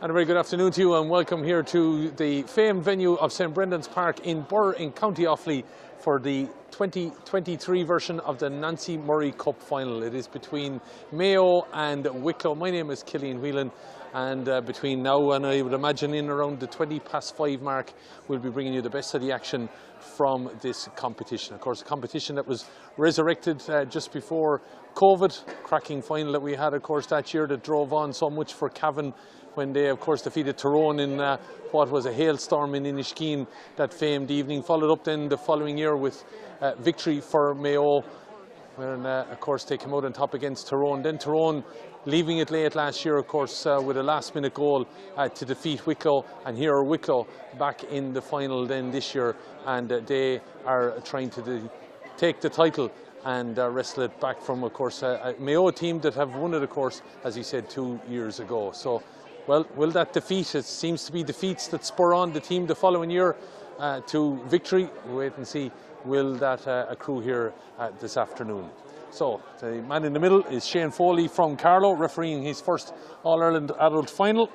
And a very good afternoon to you and welcome here to the famed venue of St Brendan's Park in Burr in County Offaly for the 2023 version of the Nancy Murray Cup final. It is between Mayo and Wicklow. My name is Killian Whelan, and between now and I would imagine in around the 5:20 mark we'll be bringing you the best of the action from this competition. Of course, a competition that was resurrected just before COVID. Cracking final that we had, of course, that year that drove on so much for Cavan when they, of course, defeated Tyrone in what was a hailstorm in Inishkeen that famed evening. Followed up then the following year with victory for Mayo, when, of course, they came out on top against Tyrone. Then Tyrone leaving it late last year, of course, with a last-minute goal to defeat Wicklow. And here are Wicklow back in the final then this year, and they are trying to take the title and wrestle it back from, of course, a Mayo team that have won it, of course, as he said, 2 years ago. So, well, will that defeat, it seems to be defeats that spur on the team the following year to victory. We'll wait and see, will that accrue here this afternoon. So, the man in the middle is Shane Foley from Carlow, refereeing his first All-Ireland adult final.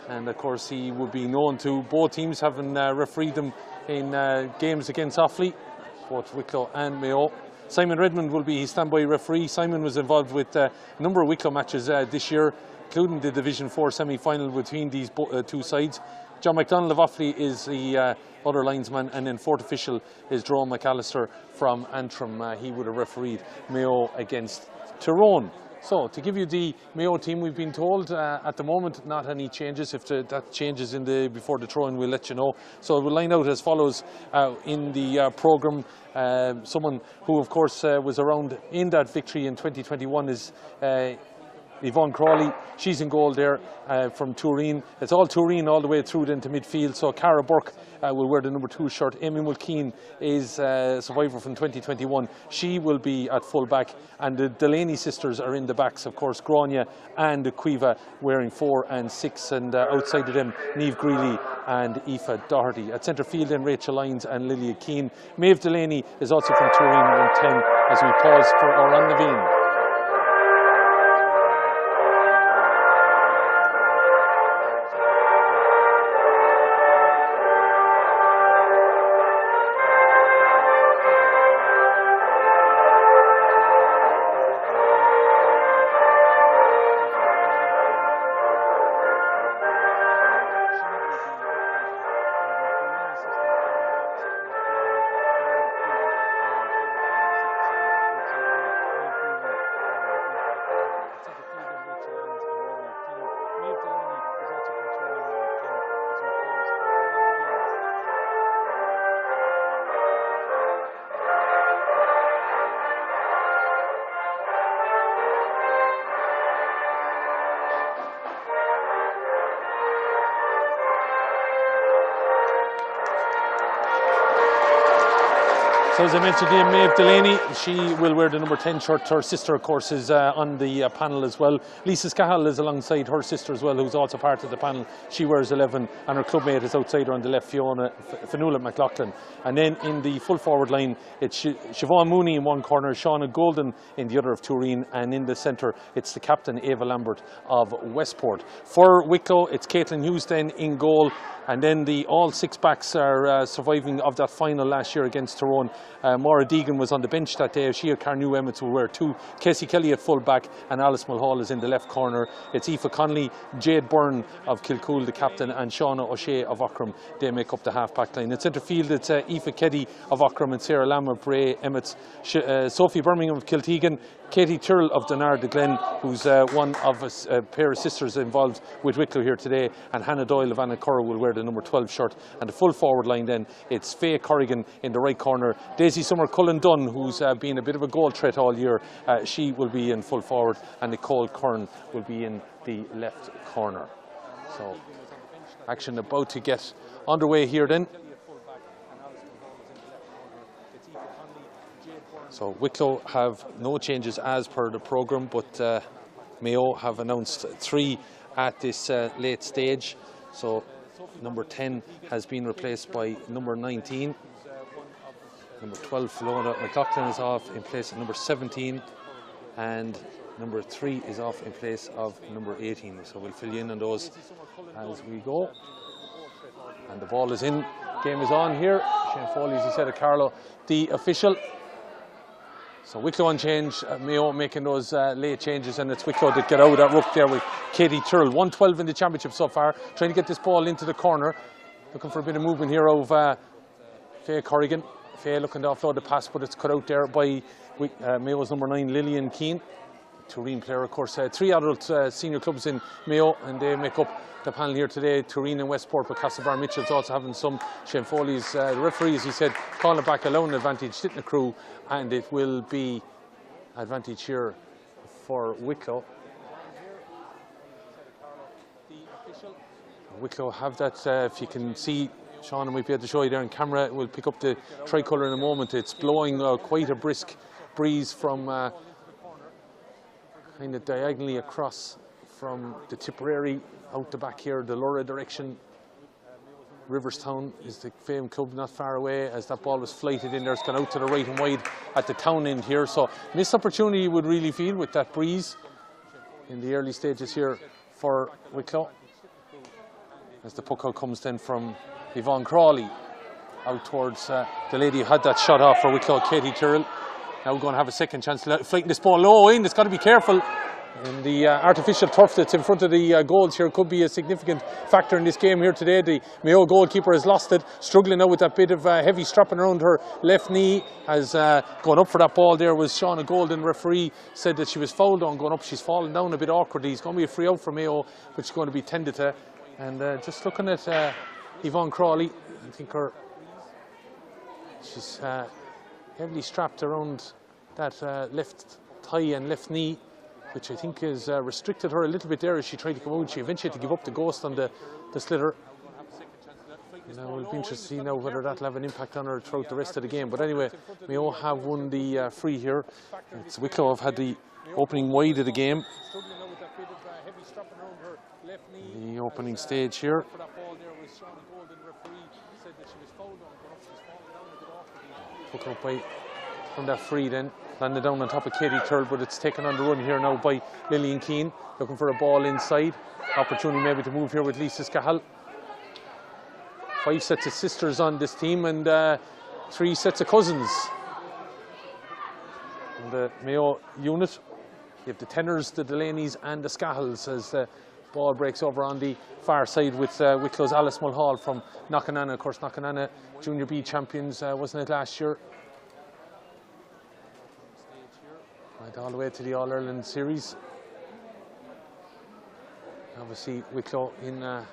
And, of course, he would be known to both teams, having refereed them in games against Offaly, both Wicklow and Mayo. Simon Redmond will be his standby referee. Simon was involved with a number of Wicklow matches this year, including the Division 4 semi-final between these two sides. John McDonald of Offaly is the other linesman, and then fourth official is Jerome McAllister from Antrim. He would have refereed Mayo against Tyrone. So, to give you the Mayo team, we've been told at the moment not any changes. If that changes before the throw-in, we'll let you know. So we'll line out as follows in the programme. Someone who, of course, was around in that victory in 2021 is Yvonne Crawley. She's in goal there from Turin. It's all Turin all the way through into midfield. So Cara Burke will wear the number 2 shirt. Amy Mulkeen is a survivor from 2021. She will be at full back. And the Delaney sisters are in the backs, of course, Grania and Cueva wearing 4 and 6. And outside of them, Niamh Greeley and Aoife Doherty. At centre field then, Rachel Lyons and Lilia Keane. Maeve Delaney is also from Turin, wearing 10, as we pause for Oran Levine. So as I mentioned, Maeve Delaney, she will wear the number 10 shirt. Her sister, of course, is on the panel as well. Lisa Cahill is alongside her sister as well, who's also part of the panel. She wears 11, and her clubmate is outside her on the left, Fionnuala McLaughlin. And then in the full forward line, it's Siobhan Mooney in one corner, Shauna Golden in the other of Turin, and in the centre, it's the captain, Ava Lambert of Westport. For Wicklow, it's Caitlin Hughes then in goal. And then all 6 backs are surviving of that final last year against Tyrone. Maura Deegan was on the bench that day. She or Carnew Emmett will wear 2. Casey Kelly at full back, and Alice Mulhall is in the left corner. It's Aoife Connolly, Jade Byrne of Kilcool, the captain, and Shauna O'Shea of Ockram. They make up the half-back line. In centre field, it's Aoife Keddy of Ockram and Sarah Lamb of Bray Emmett. Sophie Birmingham of Kiltegan, Katie Tyrrell of Donard de Glen, who's one of a pair of sisters involved with Wicklow here today, and Hannah Doyle of Annacurra will wear the number 12 shirt. And the full forward line then, it's Faye Corrigan in the right corner, Daisy Summer Cullen Dunn, who's been a bit of a goal threat all year, she will be in full forward, and Nicole Kern will be in the left corner. So action about to get underway here then. So Wicklow have no changes as per the programme, but Mayo have announced 3 at this late stage. So number 10 has been replaced by number 19. Number 12, Fiona McLaughlin, is off in place at number 17. And Number 3 is off in place of number 18. So we'll fill you in on those as we go. And the ball is in. Game is on here. Shane Foley, as he said, Carlo, the official. So Wicklow on change, Mayo making those late changes, and it's Wicklow that get out of that ruck there with Katie Tyrrell. 1-12 in the championship so far, trying to get this ball into the corner. Looking for a bit of movement here of Faye Corrigan. Faye looking to offload the pass, but it's cut out there by Mayo's number 9, Lillian Keane. Tureen player, of course. 3 adult senior clubs in Mayo, and they make up the panel here today. Tureen and Westport, but Castlebar Mitchell's also having some. Shane Foley's the referee, as he said, calling it back, allowing advantage, didn't accrue, and it will be advantage here for Wicklow. Wicklow have that, if you can see, Sean, I might be able to show you there on camera. We'll pick up the tricolour in a moment. It's blowing quite a brisk breeze from kind of diagonally across from the Tipperary out the back here, the Lura direction. Riverstown is the famed club not far away, as that ball was flighted in there. It's gone out to the right and wide at the town end here. So missed opportunity you would really feel with that breeze in the early stages here for Wicklow. As the puck out comes then from Yvonne Crawley out towards the lady who had that shot off for Wicklow, Katie Tyrrell. Now we're going to have a second chance, flighting this ball low in. It's got to be careful. And the artificial turf that's in front of the goals here could be a significant factor in this game here today. The Mayo goalkeeper has lost it, struggling now with that bit of heavy strapping around her left knee. As going up for that ball there was Shauna Golden. Referee said that she was fouled on going up. She's fallen down a bit awkwardly. It's going to be a free out for Mayo, which is going to be tended to. And just looking at Yvonne Crawley, I think she's heavily strapped around that left thigh and left knee, which I think has restricted her a little bit there as she tried to come out. She eventually had to give up the ghost on the sliotar. Now we'll be interested to see now whether that'll have an impact on her throughout the rest of the game. But anyway, Mayo have won the free here. It's Wicklow have had the opening wide of the game. The opening stage here. Took up by from that free then. Landed down on top of Katie Tyrrell, but it's taken on the run here now by Lillian Keane. Looking for a ball inside. Opportunity maybe to move here with Lisa Scahal. 5 sets of sisters on this team and 3 sets of cousins. And the Mayo unit, you have the Tenners, the Delaney's and the Scahals as the ball breaks over on the far side with Wicklow's Alice Mulhall from Knockananna. Of course, Knockananna Junior B champions, wasn't it, last year? Right all the way to the All-Ireland series. Obviously, Wicklow in a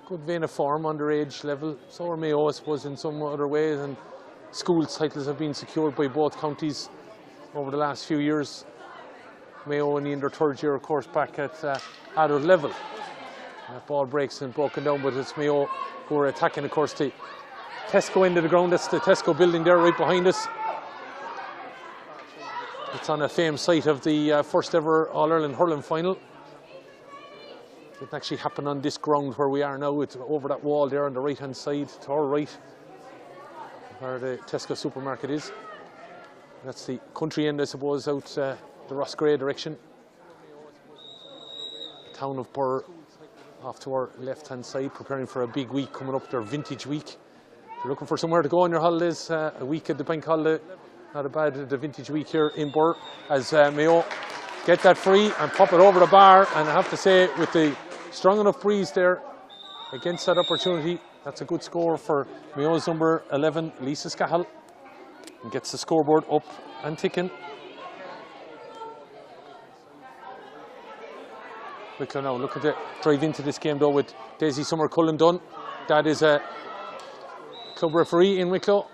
good vein of form, underage level. So are Mayo, I suppose, in some other ways. And schools titles have been secured by both counties over the last few years. Mayo only in their 3rd year, of course, back at adult level. That ball breaks and broken down, but it's Mayo who are attacking, of course, the Tesco end of the ground. That's the Tesco building there right behind us. It's on a famed site of the first ever All-Ireland hurling final. It didn't actually happen on this ground where we are now. It's over that wall there on the right-hand side, to our right, where the Tesco supermarket is. That's the country end, I suppose, out the Roscrea direction. The town of Burr off to our left-hand side, preparing for a big week coming up, their vintage week. If you're looking for somewhere to go on your holidays, a week at the bank holiday, not a bad the vintage week here in Burr, as Mayo get that free and pop it over the bar. And I have to say, with the strong enough breeze there against that opportunity, that's a good score for Mayo's number 11, Lisa Scahal, and gets the scoreboard up and ticking. Wicklow now looking to drive into this game though with Daisy Summer-Cullen-Dunn. That is a club referee in Wicklow.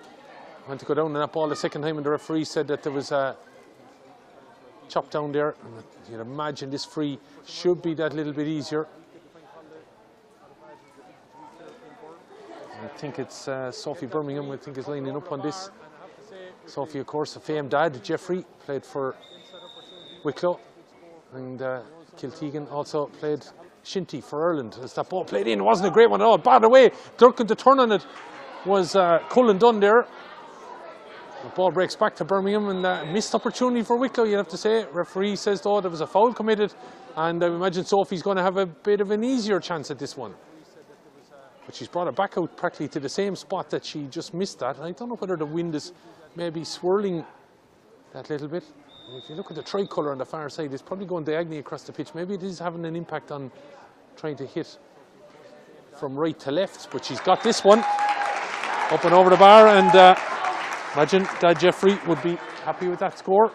Went to go down on that ball the second time, and the referee said that there was a chop down there. And you'd imagine this free should be that little bit easier. I think it's Sophie Birmingham, I think, is lining up on this. Sophie, of course, a famed dad, Jeffrey, played for Wicklow. And Kiltegan also played Shinty for Ireland. As that ball played in, it wasn't a great one at all. By the way, looking to turn on it was Cullen Dunn there. The ball breaks back to Birmingham, and missed opportunity for Wicklow, you'd have to say. Referee says, though, there was a foul committed, and I imagine Sophie's going to have a bit of an easier chance at this one. But she's brought it back out practically to the same spot that she just missed that. And I don't know whether the wind is maybe swirling that little bit. If you look at the tricolour on the far side, it's probably going diagonally across the pitch. Maybe it is having an impact on trying to hit from right to left. But she's got this one up and over the bar, and imagine Dad Jeffrey would be happy with that score.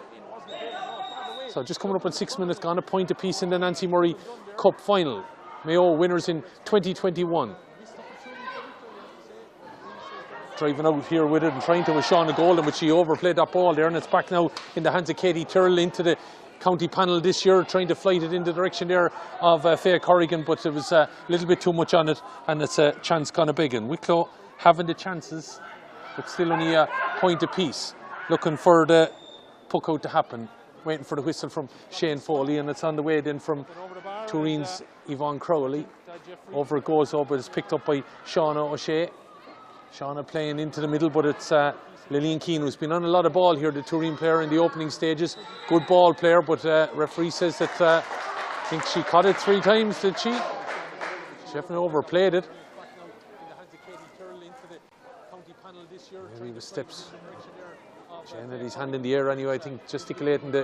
So just coming up on 6 minutes gone, a point apiece in the Nancy Murray Cup final. Mayo winners in 2021. Driving out here with it and trying to Shauna Golden, but she overplayed that ball there, and it's back now in the hands of Katie Tyrrell into the county panel this year, trying to flight it in the direction there of Faye Corrigan, but it was a little bit too much on it, and it's a chance gone a big one. Wicklow having the chances, but still only a point apiece. Looking for the puck out to happen, waiting for the whistle from Shane Foley, and it's on the way then from Turin's Yvonne Crowley. Over it goes, but it's picked up by Shauna O'Shea. Shauna playing into the middle, but it's Lillian Keane, who's been on a lot of ball here, the Turin player in the opening stages. Good ball player, but referee says that I think she caught it 3 times, did she? She definitely overplayed it. Maybe with steps. Shane had his hand in the air anyway, I think, gesticulating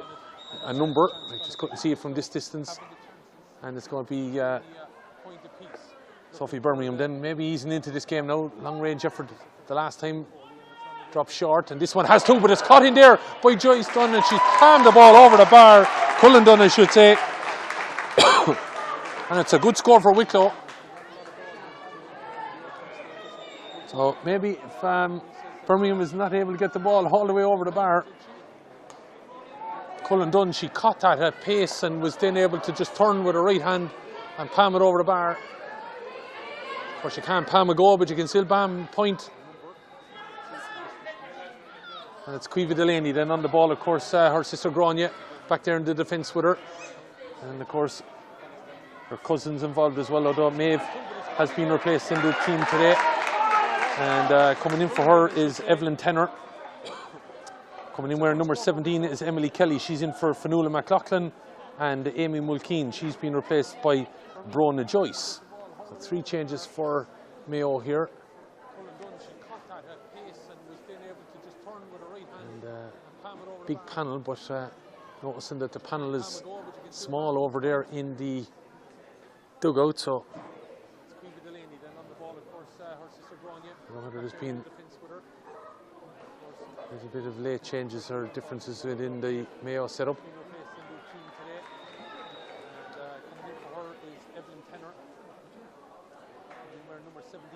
a number. I just couldn't see it from this distance. And it's going to be Sophie Birmingham then maybe easing into this game now. Long range effort the last time, dropped short, and this one has too, but it's caught in there by Joyce Dunn, and she's palmed the ball over the bar. Cullen Dunn, I should say. And it's a good score for Wicklow. So maybe if Birmingham is not able to get the ball all the way over the bar, Cullen Dunn, she caught that at pace and was then able to just turn with her right hand and palm it over the bar. Of course, you can't palm a goal, but you can still palm point. And it's Quiva Delaney then on the ball, of course, her sister Grania back there in the defence with her. And of course, her cousin's involved as well, although Maeve has been replaced in the team today. And coming in for her is Evelyn Tenner. Coming in wearing number 17 is Emily Kelly. She's in for Fionnuala McLaughlin, and Amy Mulkeen. She's been replaced by Brona Joyce. So 3 changes for Mayo here. And big panel, but noticing that the panel is small over there in the dugout. So I don't know whether there's been a little bit of late changes or differences within the Mayo setup.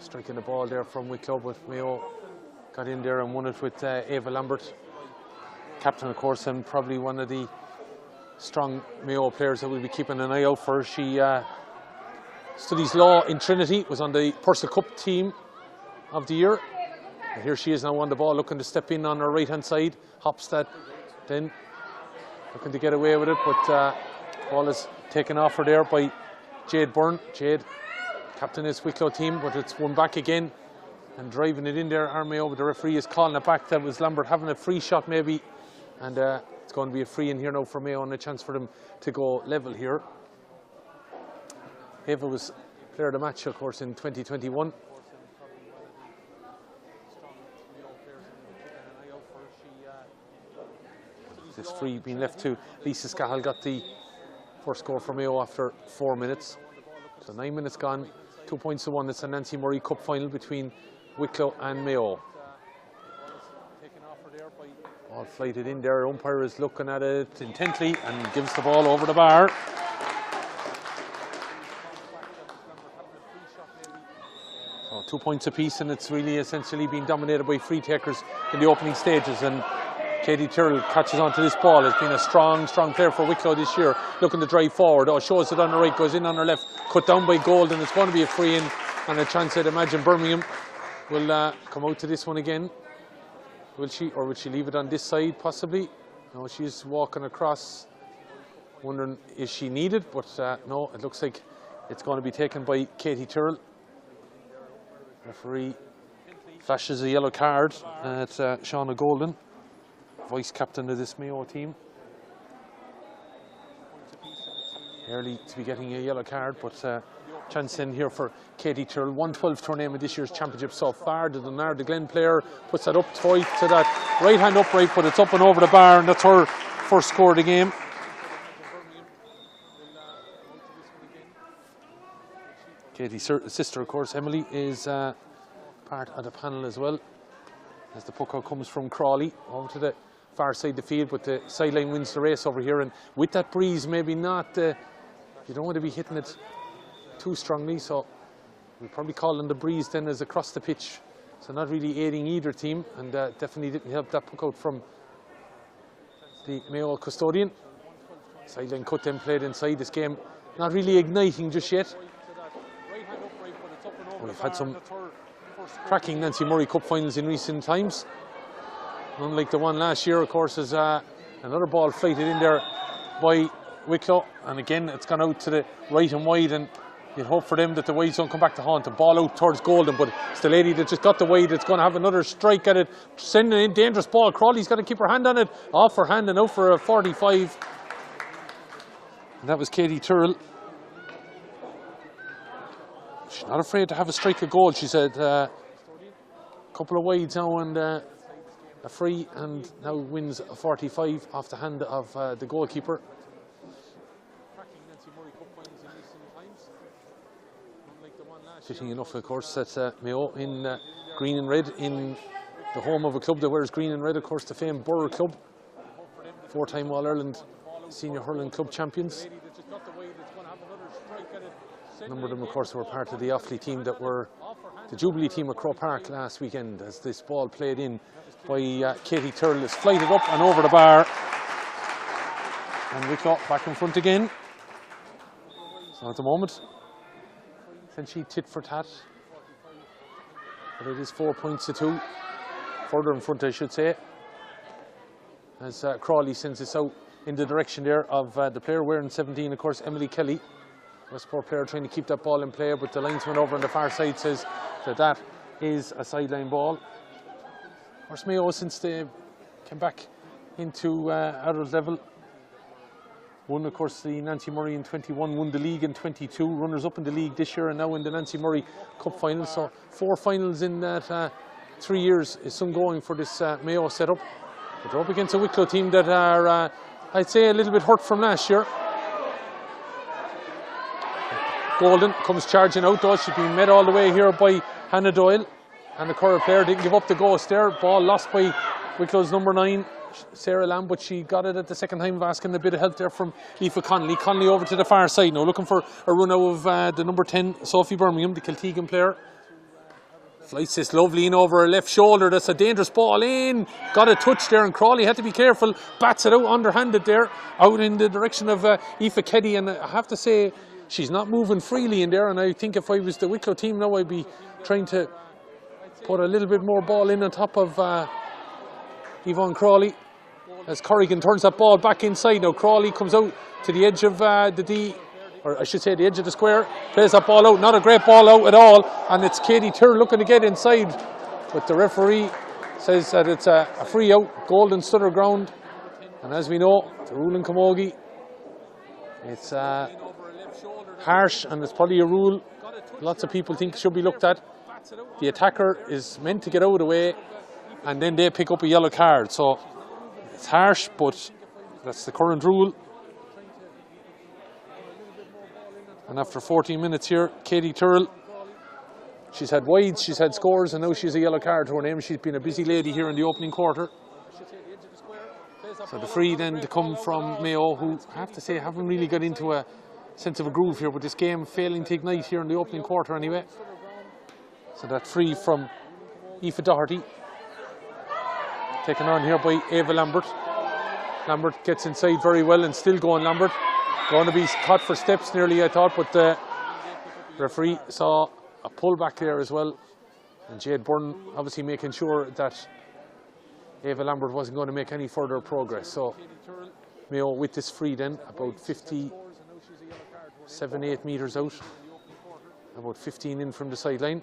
Striking the ball there from Wicklow, but Mayo got in there and won it with Ava Lambert, captain of course, and probably one of the strong Mayo players that we'll be keeping an eye out for. She studies law in Trinity, was on the Purcell Cup team of the year. And here she is now on the ball, looking to step in on her right hand side. Hopstad then looking to get away with it, but ball is taken off her there by Jade Byrne. Jade, captain of this Wicklow team, but it's won back again and driving it in there. Mayo, but the referee is calling it back. That was Lambert having a free shot maybe, and it's going to be a free in here now for Mayo and a chance for them to go level here. Ava was player of the match, of course, in 2021. This free being left to Lisa Scahill, got the first score for Mayo after 4 minutes. So 9 minutes gone, 2 points to 1. It's a Nancy Murray Cup final between Wicklow and Mayo. All flighted in there. Umpire is looking at it intently and gives the ball over the bar. So 2 points apiece, and it's really essentially been dominated by free takers in the opening stages. And Katie Tyrrell catches onto this ball. Has been a strong player for Wicklow this year, looking to drive forward. Oh, shows it on the right, goes in on her left, cut down by Gold, and it's going to be a free in and a chance. I'd imagine Birmingham will come out to this one again. Will she, or will she leave it on this side possibly? No, she's walking across, wondering is she needed, but no, it looks like it's going to be taken by Katie Tyrrell. Referee flashes a yellow card at Shauna Golden. vice captain of this Mayo team. Early to be getting a yellow card, but chance in here for Katie Tyrrell. 112 to her name in this year's championship so far. The Dunard, the Glen player, puts that up tight to that right hand upright, but it's up and over the bar, and that's her first score of the game. Katie's sister, of course, Emily, is part of the panel as well, as the puck out comes from Crawley over to the far side of the field, but the sideline wins the race over here, and with that breeze, maybe not, you don't want to be hitting it too strongly, so we'll probably call on the breeze then as across the pitch, so not really aiding either team, and definitely didn't help that puck out from the Mayo custodian. Sideline cut then played inside. This game not really igniting just yet. We've had some cracking Nancy Murray Cup finals in recent times. Unlike the one last year, of course, is another ball flighted in there by Wicklow. And again, it's gone out to the right and wide. And you'd hope for them that the wides don't come back to haunt. The ball out towards Golden, but it's the lady that just got the wide that's going to have another strike at it. Sending in dangerous ball. Crawley's got to keep her hand on it. Off her hand and out for a 45. And that was Katie Tyrrell. She's not afraid to have a strike of goal. She said a couple of wides now and a free, and now wins a 45 off the hand of the goalkeeper. Fitting enough, of course, that Mayo in green and red in the home of a club that wears green and red, of course, the famed Borough Club, 4-time All-Ireland Senior Hurling Club champions. A number of them, of course, were part of the Offaly team that were the Jubilee team at Croke Park last weekend, as this ball played in by Katie Tyrrell is flighted up and over the bar. And Wicklow back in front again. So at the moment, essentially tit for tat. But it is 4 points to 2. Further in front, I should say. As Crawley sends this out in the direction there of the player wearing 17, of course, Emily Kelly. Westport player trying to keep that ball in play, but the linesman over on the far side says that that is a sideline ball. Of course, Mayo, since they came back into adult level, won, of course, the Nancy Murray in 21, won the league in 22, runners up in the league this year, and now in the Nancy Murray Cup final. So 4 finals in that 3 years is some going for this Mayo setup. But they're up against a Wicklow team that are, I'd say, a little bit hurt from last year. Golden comes charging out, though. She's been met all the way here by Hannah Doyle. And the Curragh player didn't give up the ghost there. Ball lost by Wicklow's number 9, Sarah Lamb, but she got it at the second time of asking a bit of help there from Aoife Connolly. Connolly over to the far side now, looking for a run out of the number 10, Sophie Birmingham, the Kiltegan player. Flights this lovely in over her left shoulder. That's a dangerous ball in. Got a touch there, and Crawley had to be careful. Bats it out underhanded there, out in the direction of Aoife Keddy. And I have to say, she's not moving freely in there. And I think if I was the Wicklow team now, I'd be trying to put a little bit more ball in on top of Yvonne Crawley. As Corrigan turns that ball back inside. Now Crawley comes out to the edge of the D, or I should say the edge of the square, plays that ball out, not a great ball out at all, and it's Katie Tyrrell looking to get inside, but the referee says that it's a free out. Golden stood her ground, and as we know, the rule in Camogie, it's harsh, and it's probably a rule lots of people think should be looked at. The attacker is meant to get out of the way, and then they pick up a yellow card, so it's harsh, but that's the current rule. And after 14 minutes here, Katie Tyrrell, she's had wides, she's had scores, and now she's a yellow card to her name. She's been a busy lady here in the opening quarter. So the free then to come from Mayo, who I have to say haven't really got into a sense of a groove here with this game, failing to ignite here in the opening quarter anyway. So that free from Aoife Doherty, taken on here by Ava Lambert. Lambert gets inside very well, and still going Lambert. Going to be caught for steps nearly, I thought, but the referee saw a pull back there as well. And Jade Byrne obviously making sure that Ava Lambert wasn't going to make any further progress. So Mayo with this free then, about 57-8 metres out, about 15 in from the sideline.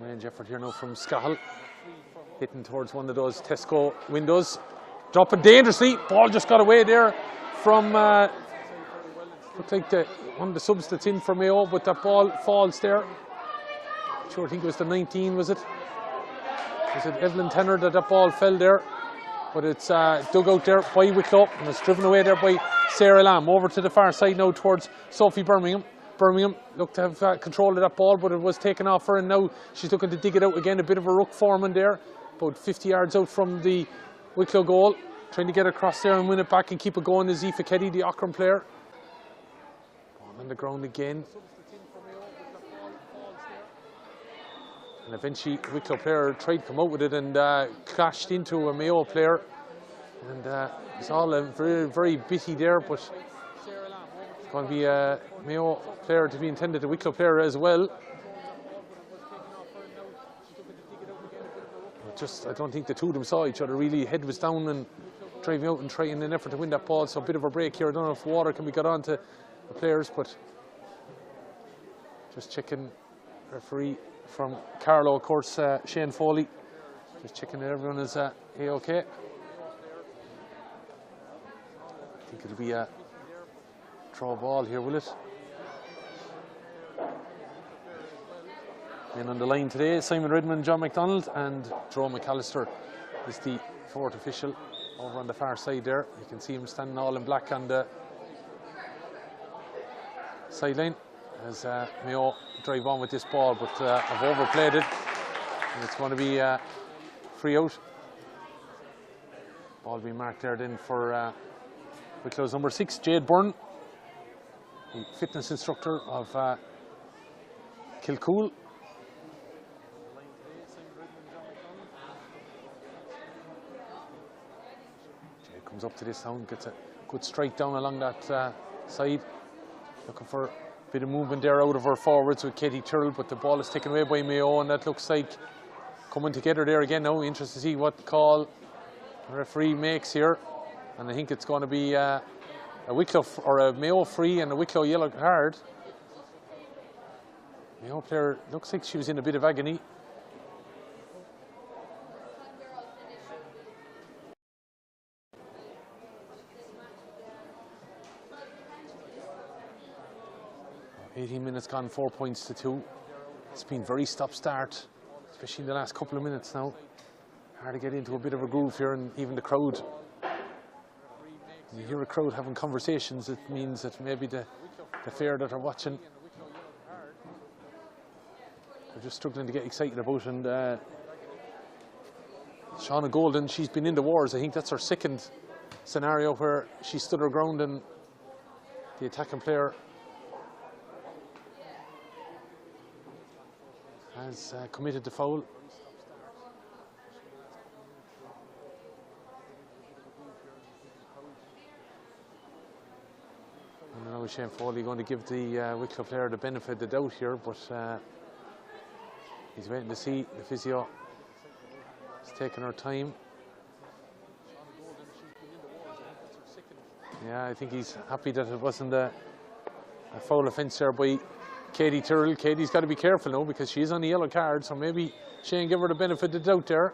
Range effort here now from Scahill. Hitting towards one of those Tesco windows. Dropping dangerously. Ball just got away there from, looked like one of the subs that's in for Mayo, but that ball falls there. Sure, I think it was the 19, was it? Was it Evelyn Tenner that ball fell there? But it's dug out there by Wicklow, and it's driven away there by Sarah Lamb. Over to the far side now towards Sophie Birmingham. Birmingham looked to have control of that ball, but it was taken off her, and now she's looking to dig it out again. A bit of a ruck foreman there, about 50 yards out from the Wicklow goal. Trying to get across there and win it back and keep it going is Aoife Keddy, the Auckland player. Ball on the ground again. And eventually a Wicklow player tried to come out with it and clashed into a Mayo player. And it's all very, very bitty there, but it's going to be a Mayo player to be intended, a Wicklow player as well. I don't think the two of them saw each other really. Head was down and driving out and trying an effort to win that ball. So a bit of a break here. I don't know if water can be got on to the players, but just checking. Referee from Carlow, of course, Shane Foley. Just checking that everyone is A-OK. I think it'll be a draw ball here, will it? And on the line today, Simon Redmond, John McDonald, and Joe McAllister is the fourth official over on the far side there. You can see him standing all in black on the sideline as Mayo drive on with this ball, but have overplayed it, and it's going to be free out. Ball being marked there then for Wicklow's number 6, Jade Byrne, the fitness instructor of Kilcool. Jade comes up to this now, gets a good strike down along that side, looking for a bit of movement there out of her forwards with Katie Tyrrell, but the ball is taken away by Mayo, and that looks like coming together there again now. Interested to see what call the referee makes here, and I think it's going to be a Wicklow or a Mayo free and a Wicklow yellow card. Mayo player looks like she was in a bit of agony. $18 minutes gone, 4 points to 2. It's been very stop-start, especially in the last couple of minutes now. Hard to get into a bit of a groove here, and even the crowd. When you hear a crowd having conversations, it means that maybe the fair that are watching, they're just struggling to get excited about. And Shauna Golden, she's been in the wars. I think that's her second scenario where she stood her ground and the attacking player has committed the foul. And now Shane Foley going to give the Wicklow player the benefit of the doubt here, but he's waiting to see. The physio is taking her time. Yeah, I think he's happy that it wasn't a foul offence there by Katie Tyrrell. Katie's got to be careful now because she's on the yellow card, so maybe Shane give her the benefit of the doubt there.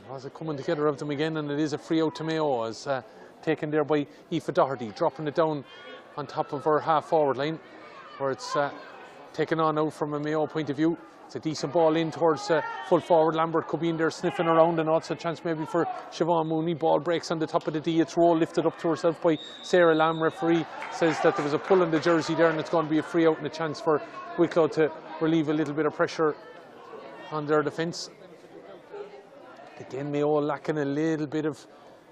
Was it coming together of them again, and it is a free out to Mayo as taken there by Aoife Doherty, dropping it down on top of her half forward line, where it's taken on now from a Mayo point of view. It's a decent ball in towards full forward. Lambert could be in there sniffing around, and also a chance maybe for Siobhan Mooney. Ball breaks on the top of the D. It's roll lifted up to herself by Sarah Lamb. Referee says that there was a pull on the jersey there, and it's going to be a free out and a chance for Wicklow to relieve a little bit of pressure on their defence. Again, Mayo lacking a little bit of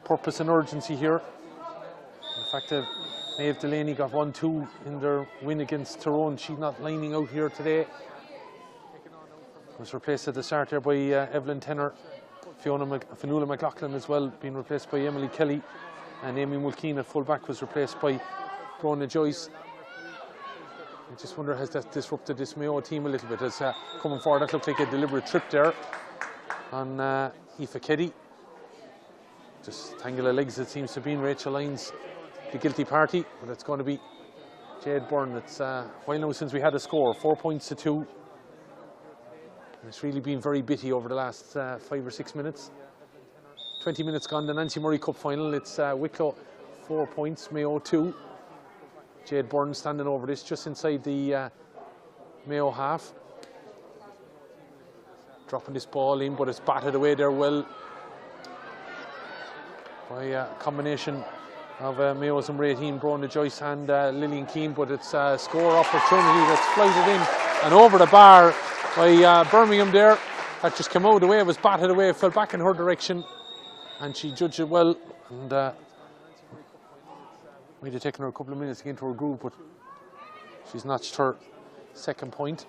purpose and urgency here. The fact that Maeve Delaney got 1-2 in their win against Tyrone. She's not lining out here today. Was replaced at the start there by Evelyn Tenner. Fionnuala McLaughlin as well, being replaced by Emily Kelly. And Amy Mulkeen at full back was replaced by Brona Joyce. I just wonder, has that disrupted this Mayo team a little bit? As coming forward, that looked like a deliberate trip there on Aoife Keddy. Just tangle of legs, it seems to have been. Rachel Lyons, the guilty party, but it's going to be Jade Byrne. It's a while now since we had a score. 4 points to 2. And it's really been very bitty over the last 5 or 6 minutes. 20 minutes gone, the Nancy Murray Cup final. It's Wicklow 4 points, Mayo 2. Jade Byrne standing over this, just inside the Mayo half. Dropping this ball in, but it's batted away there well by a combination of Mayo's number 18, Brona Joyce, and Lillian Keane, but it's a score opportunity that's flighted in and over the bar by Birmingham there. That just came out of the way, it was batted away, fell back in her direction, and she judged it well, and might have taken her a couple of minutes to get into her groove, but she's notched her second point.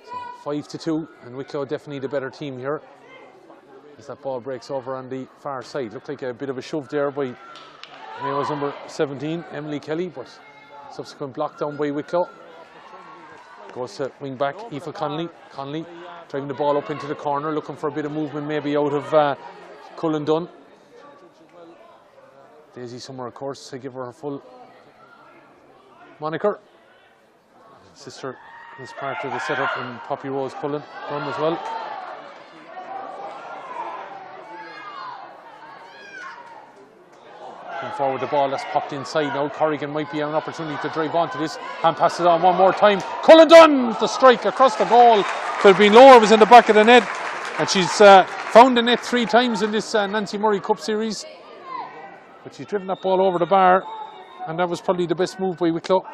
So 5-2, and Wicklow definitely the better team here as that ball breaks over on the far side. Looked like a bit of a shove there by Mayo's number 17, Emily Kelly, but subsequent block down by Wicklow. Goes to wing back, Aoife Connolly. Connolly driving the ball up into the corner, looking for a bit of movement maybe out of Cullen Dunn. Daisy Summer, of course, to give her full moniker. Sister is part of the setup, and Poppy Rose Cullen Dunn as well. Forward the ball that's popped inside now. Corrigan might be an opportunity to drive onto this and pass it on one more time. Cullen Dunn, the strike across the goal. Could have been lower, was in the back of the net, and she's found the net 3 times in this Nancy Murray Cup series, but she's driven that ball over the bar, and that was probably the best move by Wicklow.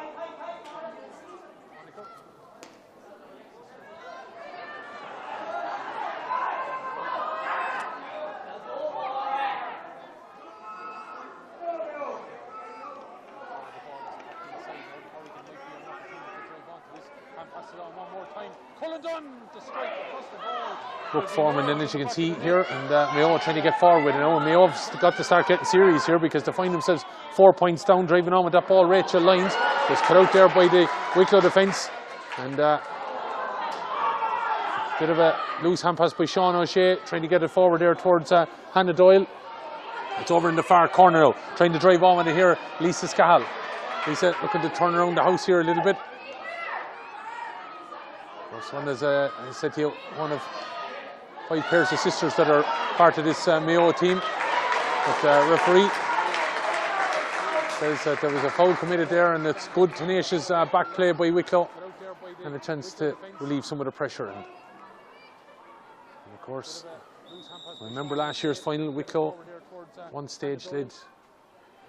Brooke Foreman, then, as you can see here, and Mayo trying to get forward now, and Mayo have got to start getting serious here because they find themselves 4 points down, driving on with that ball. Rachel Lyons was cut out there by the Wicklow defence, and bit of a loose hand pass by Sean O'Shea, trying to get it forward there towards Hannah Doyle. It's over in the far corner now, trying to drive on with it here, Lisa Scahal. Lisa looking to turn around the house here a little bit. This one is, I said to you, one of 5 pairs of sisters that are part of this Mayo team. But the referee says that there was a foul committed there, and it's good, tenacious back play by Wicklow, and a chance to relieve some of the pressure. And of course, remember last year's final, Wicklow one stage led,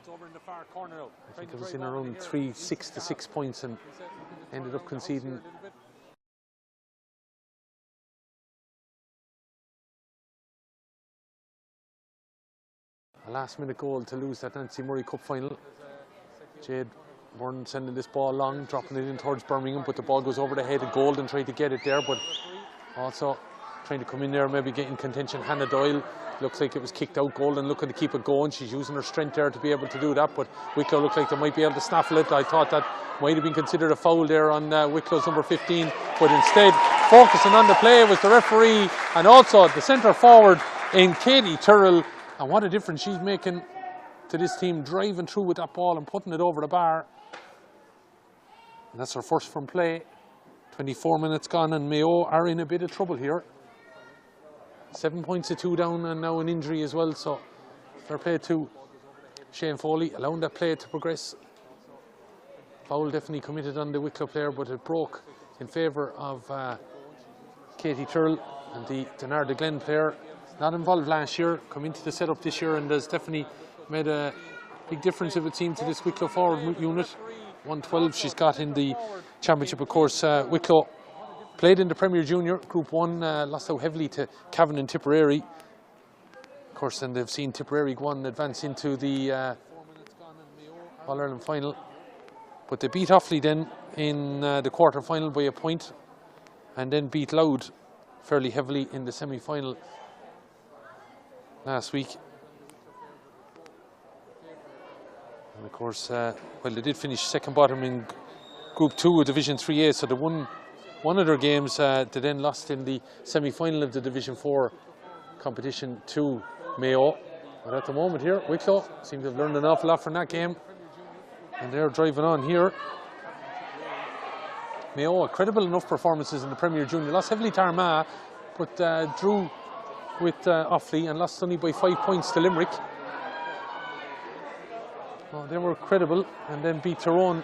I think it was in around 6 to 6 points, and ended up conceding a last-minute goal to lose that Nancy Murray Cup final. Jade Byrne sending this ball long, dropping it in towards Birmingham, but the ball goes over the head of Golden, trying to get it there, but also trying to come in there, maybe get in contention. Hannah Doyle, looks like it was kicked out. Golden looking to keep it going. She's using her strength there to be able to do that, but Wicklow looked like they might be able to snaffle it. I thought that might have been considered a foul there on Wicklow's number 15, but instead, focusing on the play was the referee, and also the centre forward in Katie Tyrrell. And what a difference she's making to this team, driving through with that ball and putting it over the bar. And that's her first from play. 24 minutes gone, and Mayo are in a bit of trouble here. 7 points to 2 down, and now an injury as well. So fair play to Shane Foley, allowing that play to progress. Foul definitely committed on the Wicklow player, but it broke in favour of Katie Tyrrell, and the Denarda Glen player, not involved last year, come into the setup this year, and has definitely made a big difference, it would seem, to this Wicklow forward unit. 112 she's got in the championship, of course. Wicklow played in the Premier Junior Group 1, lost out heavily to Cavan and Tipperary. Of course, then they've seen Tipperary go on and advance into the All-Ireland final. But they beat Offaly then in the quarter-final by a point, and then beat Louth fairly heavily in the semi-final last week. And of course, well, they did finish second bottom in Group 2 of Division 3A, so they won one of their games. They then lost in the semi-final of the Division 4 competition to Mayo. But at the moment here, Wicklow seem to have learned an awful lot from that game, and they're driving on here. Mayo, credible enough performances in the Premier Junior. Lost heavily to Armagh, but drew with Offaly and lost only by 5 points to Limerick. Well, they were credible, and then beat Tyrone,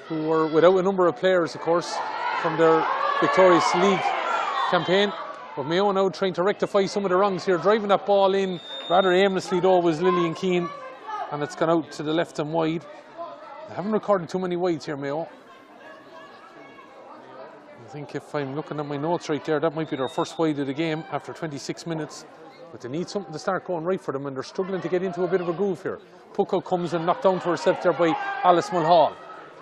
who were without a number of players, of course, from their victorious league campaign. But Mayo now trying to rectify some of the wrongs here. Driving that ball in rather aimlessly though was Lillian Keane, and it's gone out to the left and wide. They haven't recorded too many wides here, Mayo. I think if I'm looking at my notes right there, that might be their first wide of the game after 26 minutes. But they need something to start going right for them, and they're struggling to get into a bit of a groove here. Pucko comes and knocked down to herself there by Alice Mulhall.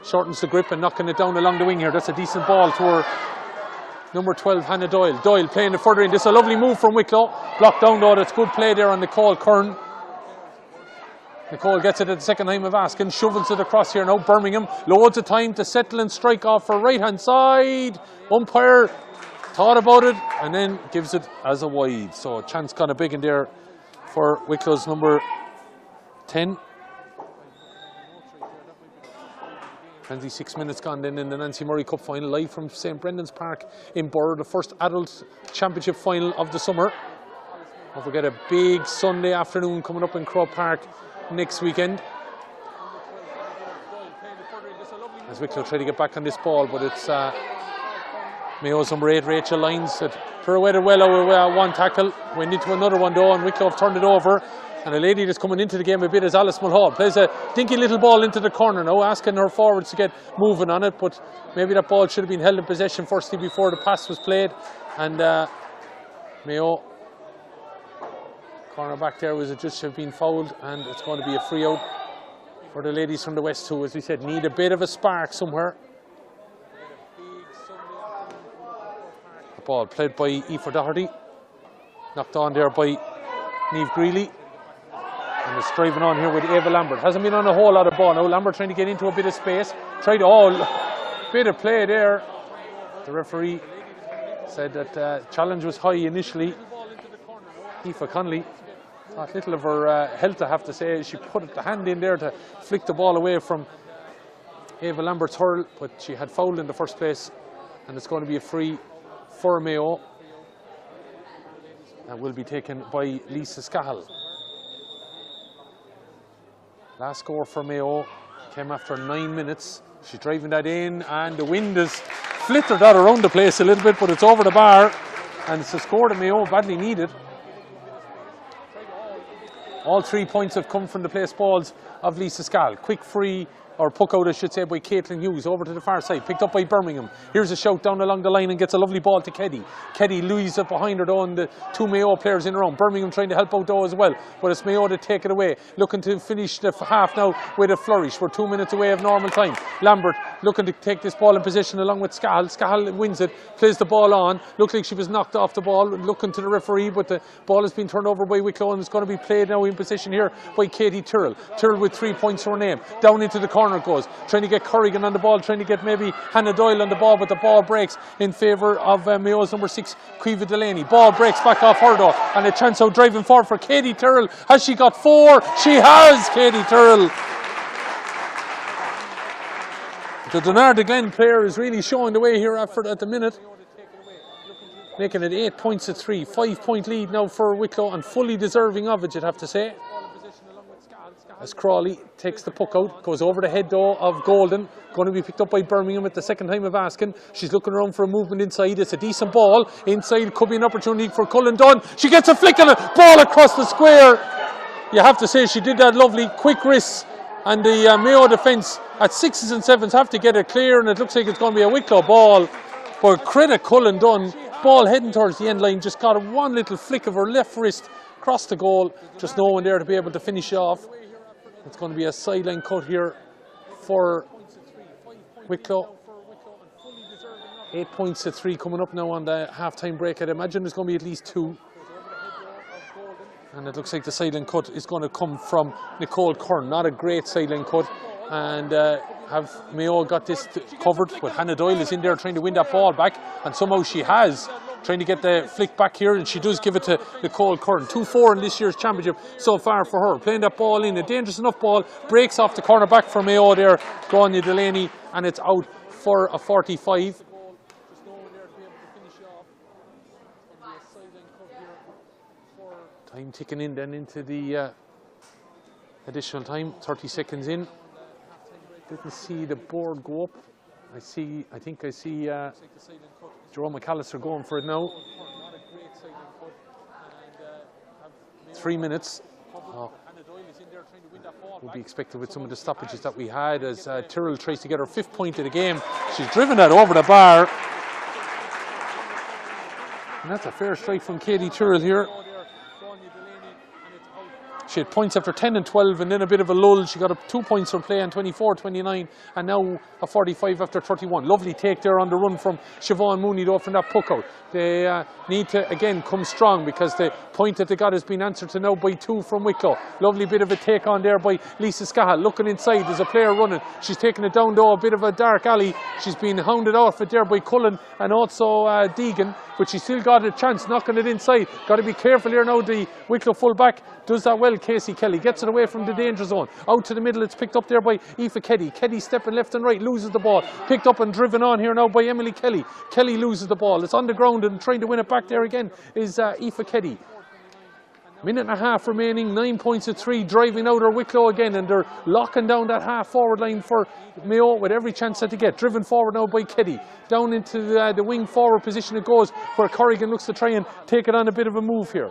Shortens the grip and knocking it down along the wing here. That's a decent ball to her number 12, Hannah Doyle. Doyle playing it further in. This is a lovely move from Wicklow. Blocked down though. That's good play there on Nicole Kern. Nicole gets it at the second time of asking. Shovels it across here now. Birmingham. Loads of time to settle and strike off her right hand side. Umpire thought about it and then gives it as a wide. So a chance kind of big in there for Wicklow's number 10. 26 minutes gone then in the Nancy Murray Cup final, live from St Brendan's Park in Burr, the first adult championship final of the summer. Don't forget a big Sunday afternoon coming up in Crow Park next weekend. As Wicklow try to get back on this ball, but it's Mayo's number 8, Rachel Lyons, that pirouetted well over one tackle, went into another one though, and Wicklow have turned it over. And a lady that's coming into the game a bit is Alice Mulhall. Plays a dinky little ball into the corner now, asking her forwards to get moving on it, but maybe that ball should have been held in possession firstly before the pass was played. And Mayo, corner back there, was just have been fouled, and it's going to be a free out for the ladies from the West who, as we said, need a bit of a spark somewhere. The ball played by Aoife Doherty, knocked on there by Niamh Greeley. And it's driving on here with Ava Lambert. Hasn't been on a whole lot of ball now. Lambert trying to get into a bit of space. Tried bit of play there. The referee said that challenge was high initially. Aoife Connolly thought little of her health, I have to say. She put the hand in there to flick the ball away from Ava Lambert's hurl, but she had fouled in the first place, and it's going to be a free for Mayo. That will be taken by Lisa Scahill. Last score for Mayo came after 9 minutes. She's driving that in, and the wind has flittered that around the place a little bit, but it's over the bar, and it's a score that Mayo badly needed. All 3 points have come from the place balls of Lisa Scahill. Quick free, or puck out I should say, by Caitlin Hughes over to the far side, picked up by Birmingham. Here's a shout down along the line and gets a lovely ball to Keddy. Keddy leaves it behind her though, and the 2 Mayo players in a row. Birmingham trying to help out though as well, but it's Mayo to take it away. Looking to finish the half now with a flourish. We're 2 minutes away of normal time. Lambert looking to take this ball in position along with Scahill. Scahill wins it, plays the ball on. Looks like she was knocked off the ball, looking to the referee, but the ball has been turned over by Wicklow, and it's going to be played now in position here by Katie Tyrrell. Tyrrell with 3 points to her name. Down into the corner it goes, trying to get Corrigan on the ball, trying to get maybe Hannah Doyle on the ball, but the ball breaks in favour of Mayo's number 6, Caoimhe Delaney. Ball breaks back off her though, and a chance out driving forward for Katie Tyrrell. Has she got 4? She has, Katie Tyrrell. The Donard Glen player is really showing the way here at the minute, making it 8 points to 3. 5 point lead now for Wicklow, and fully deserving of it, you'd have to say. As Crawley takes the puck out, goes over the head though of Golden, going to be picked up by Birmingham at the second time of asking. She's looking around for a movement inside. It's a decent ball inside, could be an opportunity for Cullen Dunn. She gets a flick on it, ball across the square. You have to say she did that lovely, quick wrist, and the Mayo defence at 6s and 7s have to get it clear, and it looks like it's going to be a Wicklow ball. But credit Cullen Dunn, ball heading towards the end line, just got one little flick of her left wrist across the goal, just no one there to be able to finish off. It's going to be a sideline cut here for Wicklow. 8 points to 3 coming up now on the half-time break. I'd imagine there's going to be at least 2. And it looks like the sideline cut is going to come from Nicole Kern. Not a great sideline cut. And have Mayo got this covered, but Hannah Doyle is in there trying to win that ball back, and somehow she has, trying to get the flick back here, and she does give it to Nicole Kern. 2-4 in this year's championship so far for her. Playing that ball in, a dangerous enough ball, breaks off the corner back for Mayo there, Grania Delaney, and it's out for a 45. Time ticking in then into the additional time, 30 seconds in. Didn't see the board go up. I think I see Jerome McAllister going for it now. 3 minutes. Will be expected with some of the stoppages that we had as Tyrrell tries to get her 5th point of the game. She's driven that over the bar. And that's a fair strike from Katie Tyrrell here. She had points after 10 and 12 and then a bit of a lull. She got up 2 points from play on 24-29 and now a 45 after 31. Lovely take there on the run from Siobhan Mooney though from that puck out. They need to again come strong because the point that they got has been answered to now by 2 from Wicklow. Lovely bit of a take on there by Lisa Scahill. Looking inside, there's a player running. She's taking it down though, a bit of a dark alley. She's been hounded off it there by Cullen and also Deegan, but she still got a chance knocking it inside. Got to be careful here now. The Wicklow full-back does that well. Casey Kelly gets it away from the danger zone. Out to the middle, it's picked up there by Aoife Keddy. Keddy stepping left and right, loses the ball. Picked up and driven on here now by Emily Kelly. Kelly loses the ball. It's on the ground and trying to win it back there again is Aoife Keddy. Minute and a half remaining, 9 points at 3, driving out her Wicklow again, and they're locking down that half forward line for Mayo with every chance that they get. Driven forward now by Keddy. Down into the wing forward position it goes, where Corrigan looks to try and take it on a bit of a move here.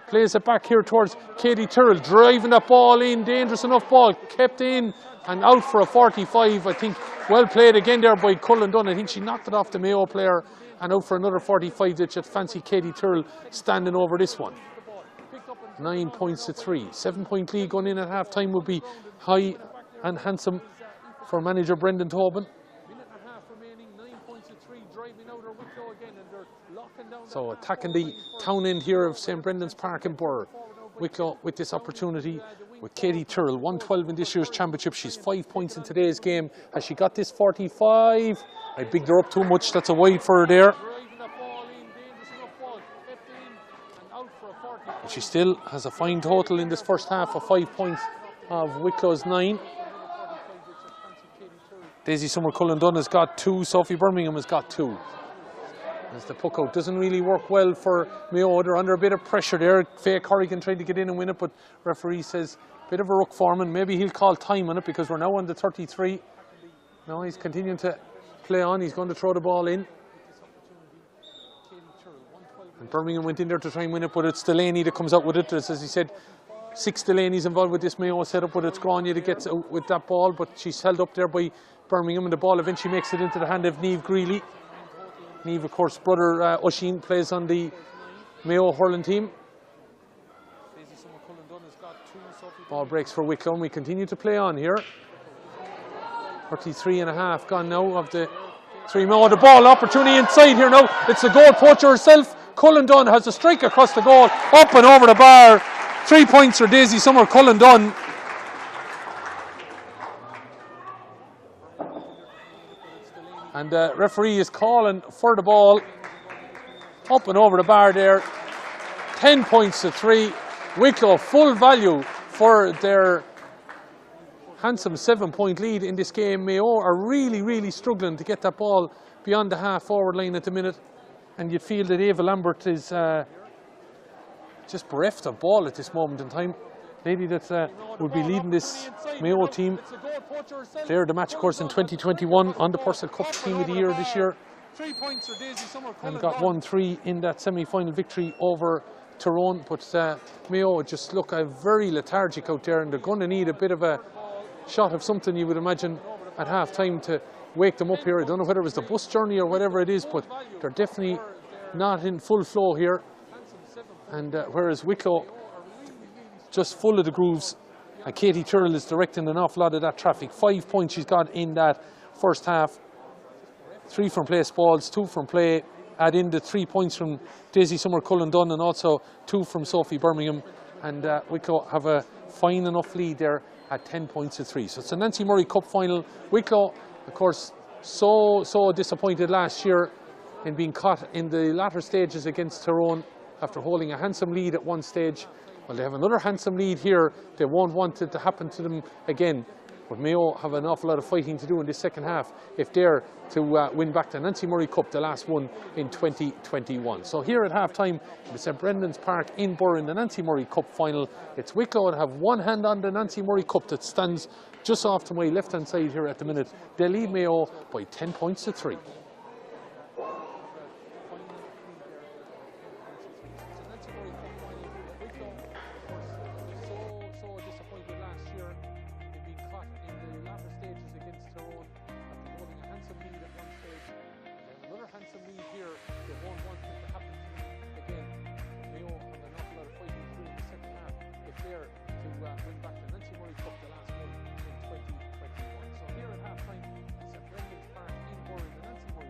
Plays it back here towards Katie Tyrrell, driving that ball in, dangerous enough ball, kept in and out for a 45. I think well played again there by Cullen Dunn. I think she knocked it off the Mayo player and out for another 45. That should fancy Katie Tyrrell standing over this one. 9 points to 3. 7 point lead going in at half time would be high and handsome for manager Brendan Tobin. So attacking the town end here of St Brendan's Park in Burr. Wicklow with this opportunity with Katie Tyrrell, 112 in this year's championship. She's 5 points in today's game. Has she got this 45? I bigged her up too much. That's a wide for her there. But she still has a fine total in this first half of 5 points of Wicklow's 9. Daisy Summer-Cullen Dunn has got 2. Sophie Birmingham has got 2. As the puck out doesn't really work well for Mayo. They're under a bit of pressure there. Faye Corrigan tried to get in and win it, but referee says bit of a ruck foreman. Maybe he'll call time on it because we're now on the 33. Now he's continuing to play on. He's going to throw the ball in. And Birmingham went in there to try and win it, but it's Delaney that comes out with it. As he said, 6 Delaney's involved with this Mayo setup, but it's Grania that gets out with that ball, but she's held up there by Birmingham, and the ball eventually makes it into the hand of Niamh Greeley. Niamh, of course, brother Oisin plays on the Mayo hurling team. Ball breaks for Wicklow, and we continue to play on here. 33 and a half gone now of the 3 Mayo. The ball opportunity inside here now. It's the goal poacher herself. Cullen Dunn has a strike across the goal, up and over the bar. 3 points for Daisy Summer-Cullen Dunn. And the referee is calling for the ball. Up and over the bar there. 10 points to 3. Wicklow full value for their handsome 7 point lead in this game. Mayo are really struggling to get that ball beyond the half forward line at the minute. And you'd feel that Ava Lambert is just bereft of ball at this moment in time. Lady that will be leading this Mayo team. Player of the match, of course, in 2021 on the Purcell Cup Team of the Year this year. And got 1-3 in that semi-final victory over Tyrone. But Mayo just look very lethargic out there, and they're going to need a bit of a shot of something, you would imagine, at half-time to wake them up here. I don't know whether it was the bus journey or whatever it is, but they're definitely not in full flow here. And whereas Wicklow just full of the grooves, and Katie Tyrrell is directing an awful lot of that traffic. 5 points she's got in that first half. 3 from play balls, 2 from play. Add in the 3 points from Daisy Summer-Cullen Dunn and also 2 from Sophie Birmingham. And Wicklow have a fine enough lead there at 10 points to 3. So it's the Nancy Murray Cup final. Wicklow, of course, so disappointed last year in being caught in the latter stages against Tyrone after holding a handsome lead at one stage. Well, they have another handsome lead here. They won't want it to happen to them again. But Mayo have an awful lot of fighting to do in this second half if they're to win back the Nancy Murray Cup, the last one in 2021. So here at half-time in the St Brendan's Park in Burr in the Nancy Murray Cup final, it's Wicklow that have one hand on the Nancy Murray Cup that stands just off to my left-hand side here at the minute. They lead Mayo by 10 points to 3. Handsome lead here. They won't want it to happen again. Mayo have an awful lot of fighting through in the second half if they're to win back the Nancy Murray Cup, the last one in 2021. So here at half time, St Brendan's Park in Burr in the Nancy Murray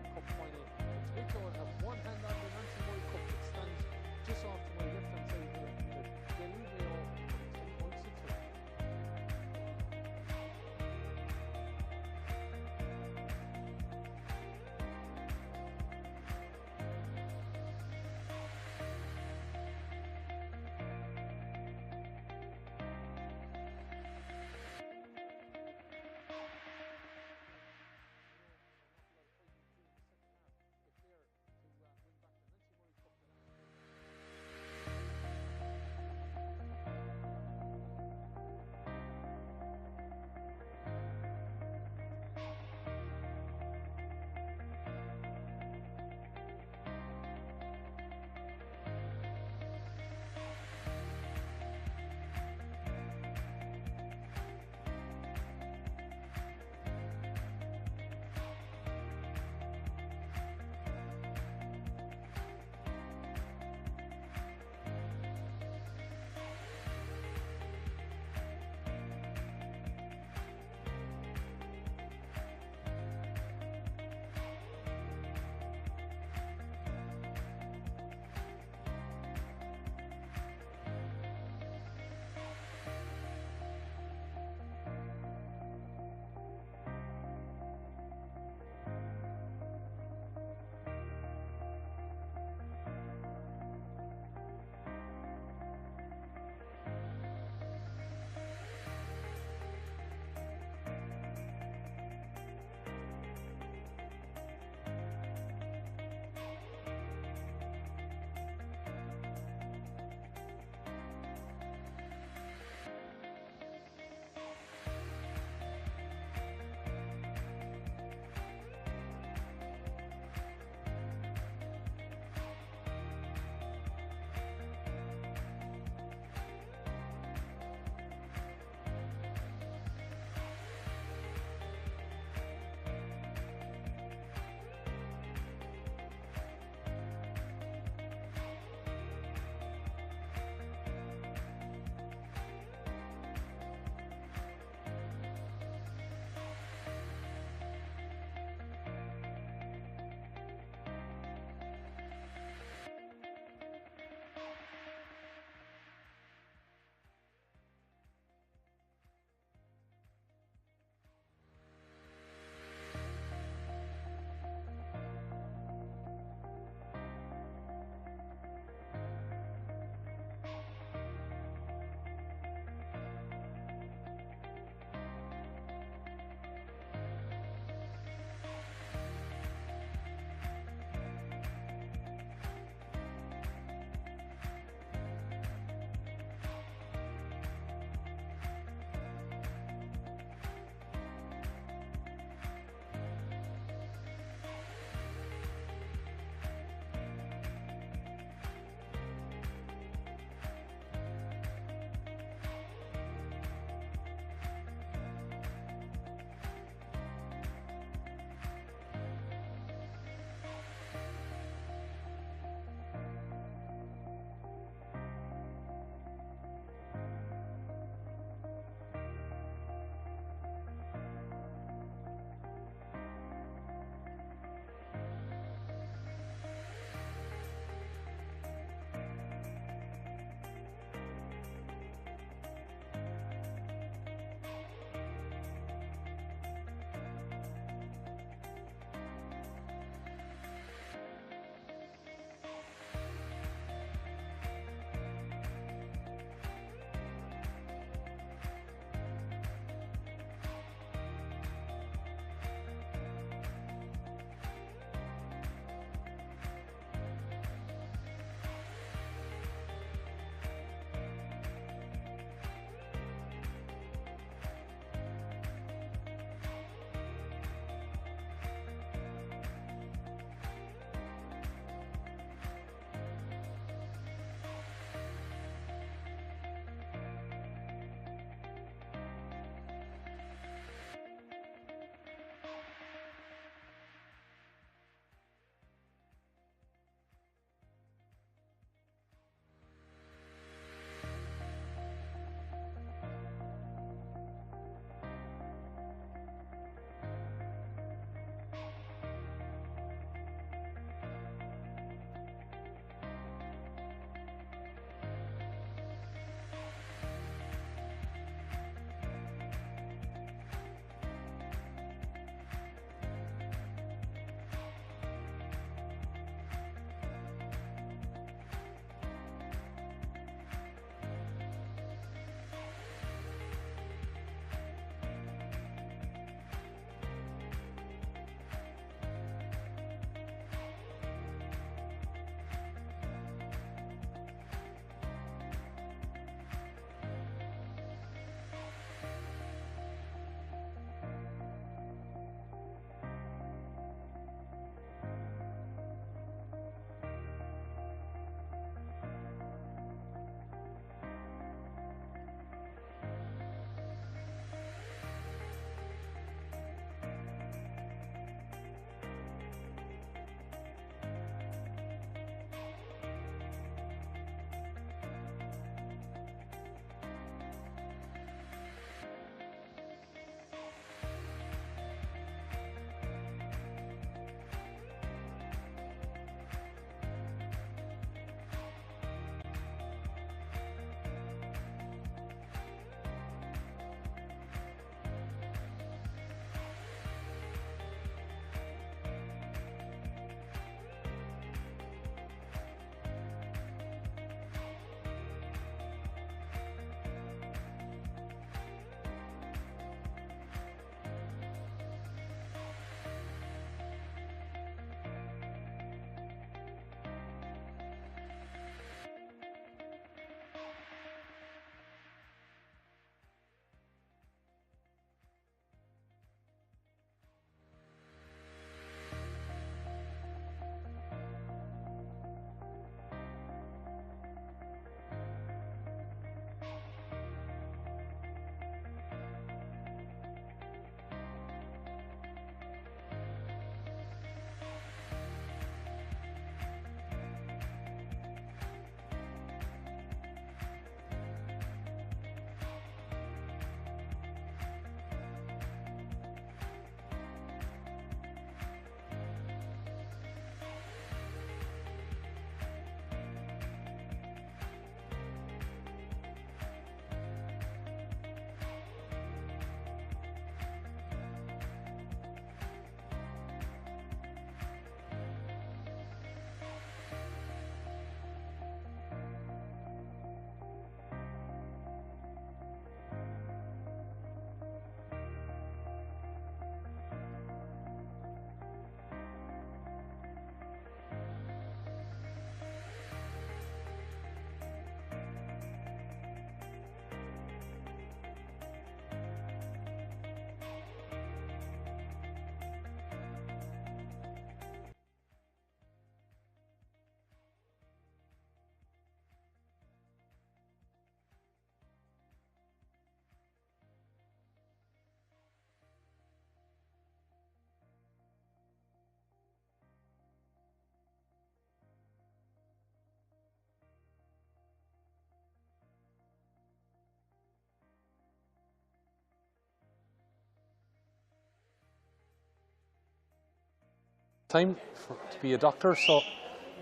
time to be a doctor, so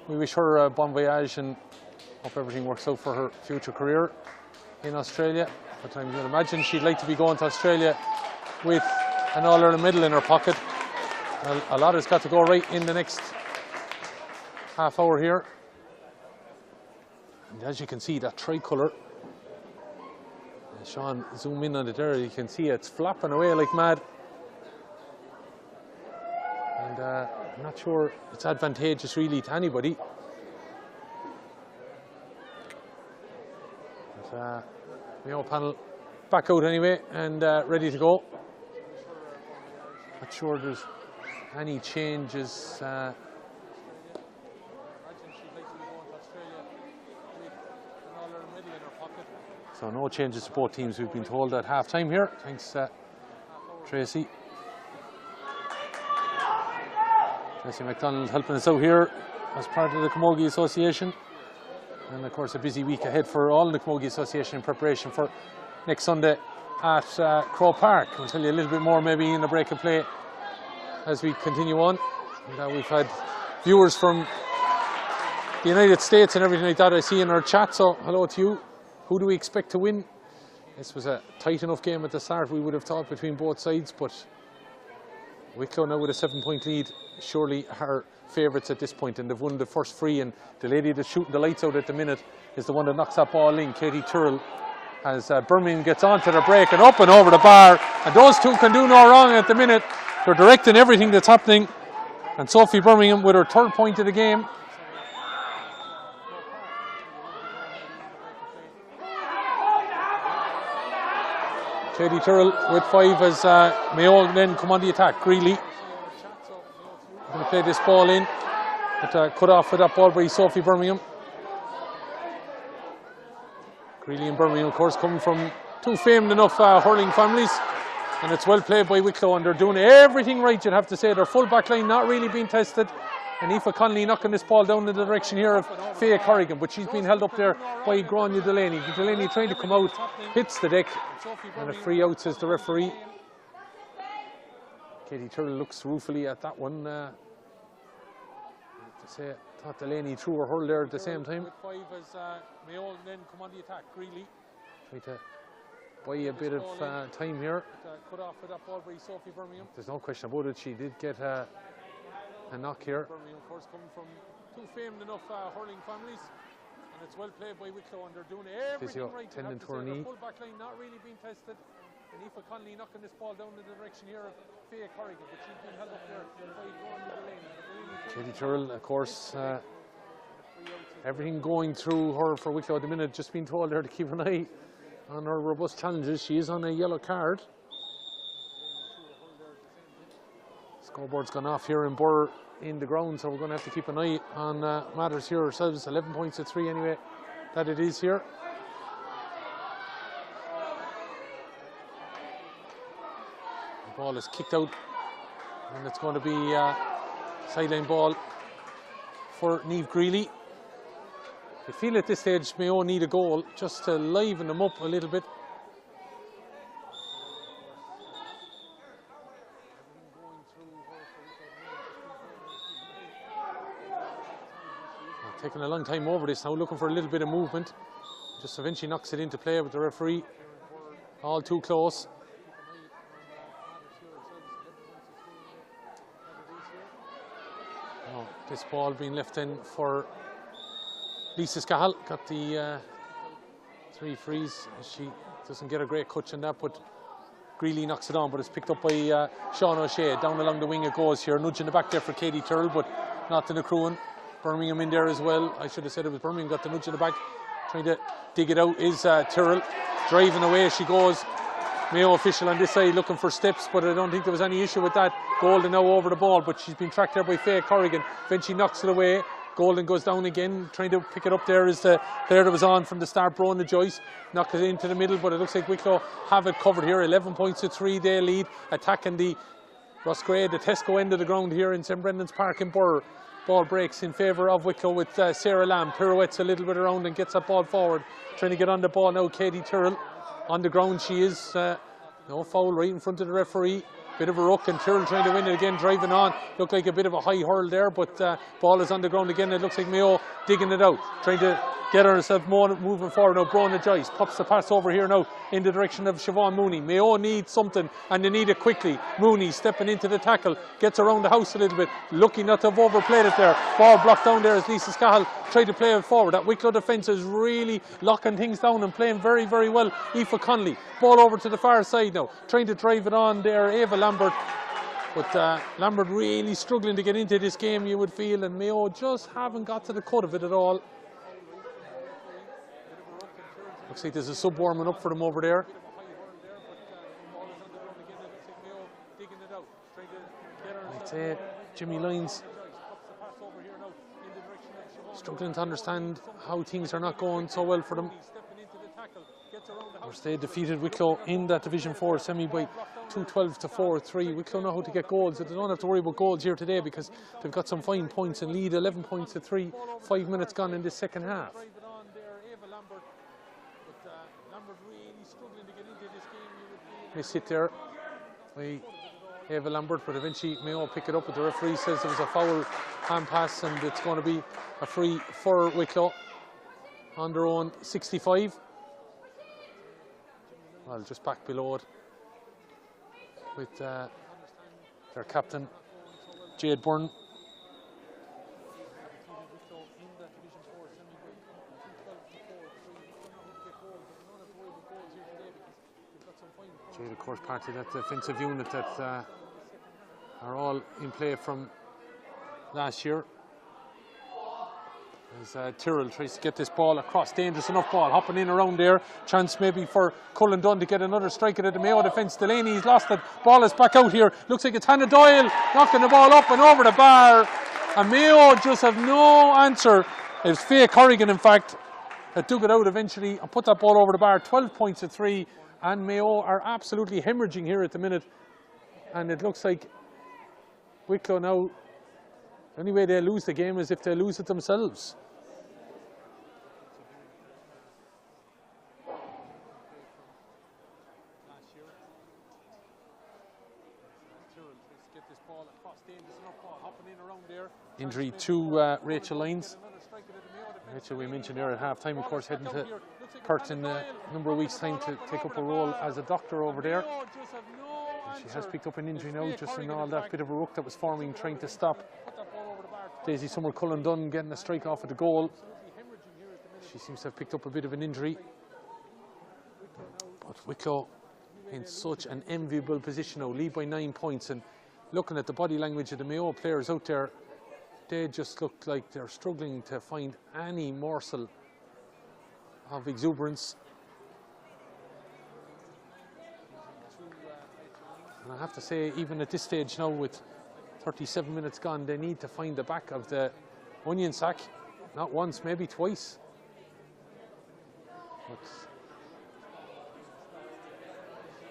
we wish her a bon voyage and hope everything works out for her future career in Australia. But I'm going to imagine she'd like to be going to Australia with an All-Ireland medal in her pocket. A lot has got to go right in the next half hour here. And as you can see, that tricolour, Sean, zoom in on it there, you can see it's flapping away like mad. And I'm not sure it's advantageous really to anybody. But Mayo panel back out anyway and ready to go. Not sure there's any changes. So no changes to both teams, we've been told at half time here. Thanks, Tracy. Tracy MacDonald helping us out here as part of the Camogie Association. And of course a busy week ahead for all the Camogie Association in preparation for next Sunday at Crow Park. We'll tell you a little bit more maybe in the break of play as we continue on. And, we've had viewers from the United States and everything like that I see in our chat, so hello to you. Who do we expect to win? This was a tight enough game at the start, we would have thought, between both sides, but Wicklow now with a 7-point lead surely are favourites at this point, and they've won the first free, and the lady that's shooting the lights out at the minute is the one that knocks that ball in, Katie Tyrrell, as Birmingham gets onto the break and up and over the bar, and those two can do no wrong at the minute. They're directing everything that's happening, and Sophie Birmingham with her 3rd point of the game. Katie Tyrrell with 5 as Mayo then come on the attack. Greeley going to play this ball in, but cut off with that ball by Sophie Birmingham. Greeley and Birmingham, of course, coming from two famed enough hurling families, and it's well played by Wicklow, and they're doing everything right, you'd have to say. Their full back line not really being tested, and Aoife Connolly knocking this ball down in the direction here of Faye Corrigan, but she's been held up there by Grania Delaney. Delaney trying to come out, hits the deck, and a free out, says the referee. Katie Tyrrell looks ruefully at that one. To say, thought Delaney threw her hurl there at the same time. With 5 as Mayo then come on the attack. Greeley try to buy a bit of time here. Cut off with that ball by Sophie Birmingham. There's no question about it, she did get a knock here. Birmingham, of course, coming from two famed enough hurling families, and it's well played by Wicklow, and they're doing everything right. Tendon to her knee. Full back line not really being tested, and Aoife Connolly knocking this ball down in the direction here of Faye Corrigan, but she's been held up there by Grania Delaney. Katie Tyrrell, of course, everything going through her for Wicklow at the minute. Just been told her to keep an eye on her robust challenges. She is on a yellow card. Scoreboard's gone off here in Burr in the ground, so we're going to have to keep an eye on matters here ourselves. 11 points to 3 anyway, that it is here. The ball is kicked out, and it's going to be sideline ball for Niamh Greeley. I feel at this stage Mayo need a goal just to liven them up a little bit. Taking a long time over this now, looking for a little bit of movement. Just eventually knocks it into play with the referee. All too close. Oh, this ball being left in for Lisa Scahill. Got the 3 frees. She doesn't get a great catch on that, but Greeley knocks it on, but it's picked up by Sean O'Shea. Down along the wing it goes here. Nudge in the back there for Katie Tyrrell, but not to the Cruan. Birmingham in there as well. I should have said it was Birmingham. Got the nudge in the back. Trying to dig it out is Tyrrell. Driving away she goes. Mayo official on this side looking for steps, but I don't think there was any issue with that. Golden now over the ball, but she's been tracked there by Faye Corrigan. Eventually knocks it away. Golden goes down again, trying to pick it up. There is the player that was on from the start, Brona Joyce. Knocked it into the middle, but it looks like Wicklow have it covered here. 11 points to 3, they lead. Attacking the Roscrea, the Tesco end of the ground here in St Brendan's Park in Burr. Ball breaks in favour of Wicklow with Sarah Lamb. Pirouettes a little bit around and gets that ball forward. Trying to get on the ball now, Katie Tyrrell. On the ground she is. No foul right in front of the referee. Bit of a ruck, and Tyrrell trying to win it again, driving on. Looked like a bit of a high hurl there, but ball is on the ground again. It looks like Mayo digging it out, trying to get herself moving forward now. Brona Joyce pops the pass over here now in the direction of Siobhan Mooney. Mayo needs something, and they need it quickly. Mooney stepping into the tackle, gets around the house a little bit, lucky not to have overplayed it there. Ball blocked down there as Lisa Scahill tried to play it forward. That Wicklow defence is really locking things down and playing very, very well. Aoife Connolly, ball over to the far side now, trying to drive it on there. Ava Lambert. But Lambert really struggling to get into this game, you would feel, and Mayo just haven't got to the cut of it at all. Looks like there's a sub warming up for them over there. I'd say Jimmy Lyons struggling to understand how things are not going so well for them. Of course, they defeated Wicklow in that Division 4 semi by 2-12 to 4-3. Wicklow know how to get goals. They don't have to worry about goals here today because they've got some fine points and lead 11 points to 3. 5 minutes gone in the second half. Miss hit there by Ava Lambert, but eventually Mayo pick it up, but the referee says there was a foul hand pass and it's going to be a free for Wicklow on their own 65. Well, just back below it with their captain Jade Byrne. Jade, of course, part of that defensive unit that are all in play from last year. As Tyrrell tries to get this ball across, dangerous enough ball, hopping in around there. Chance maybe for Cullen Dunn to get another strike at the Mayo defence. Delaney's lost it. Ball is back out here. Looks like it's Hannah Doyle knocking the ball up and over the bar. And Mayo just have no answer. It was Faye Corrigan, in fact, that took it out eventually and put that ball over the bar. 12 points to 3. And Mayo are absolutely hemorrhaging here at the minute. And it looks like Wicklow now, the only way they lose the game is if they lose it themselves. Injury to Rachel Lyons. Rachel, we mentioned there at half time, of course, heading to Perth in a number of weeks' time to take up a role as a doctor over there. And she has picked up an injury now, just in all that bit of a ruck that was forming, trying to stop Daisy Summer Cullen Dunn getting a strike off at the goal. She seems to have picked up a bit of an injury. But Wicklow in such an enviable position now, lead by 9 points, and looking at the body language of the Mayo players out there, they just look like they're struggling to find any morsel of exuberance. And I have to say, even at this stage now, with 37 minutes gone, they need to find the back of the onion sack. Not once, maybe twice. But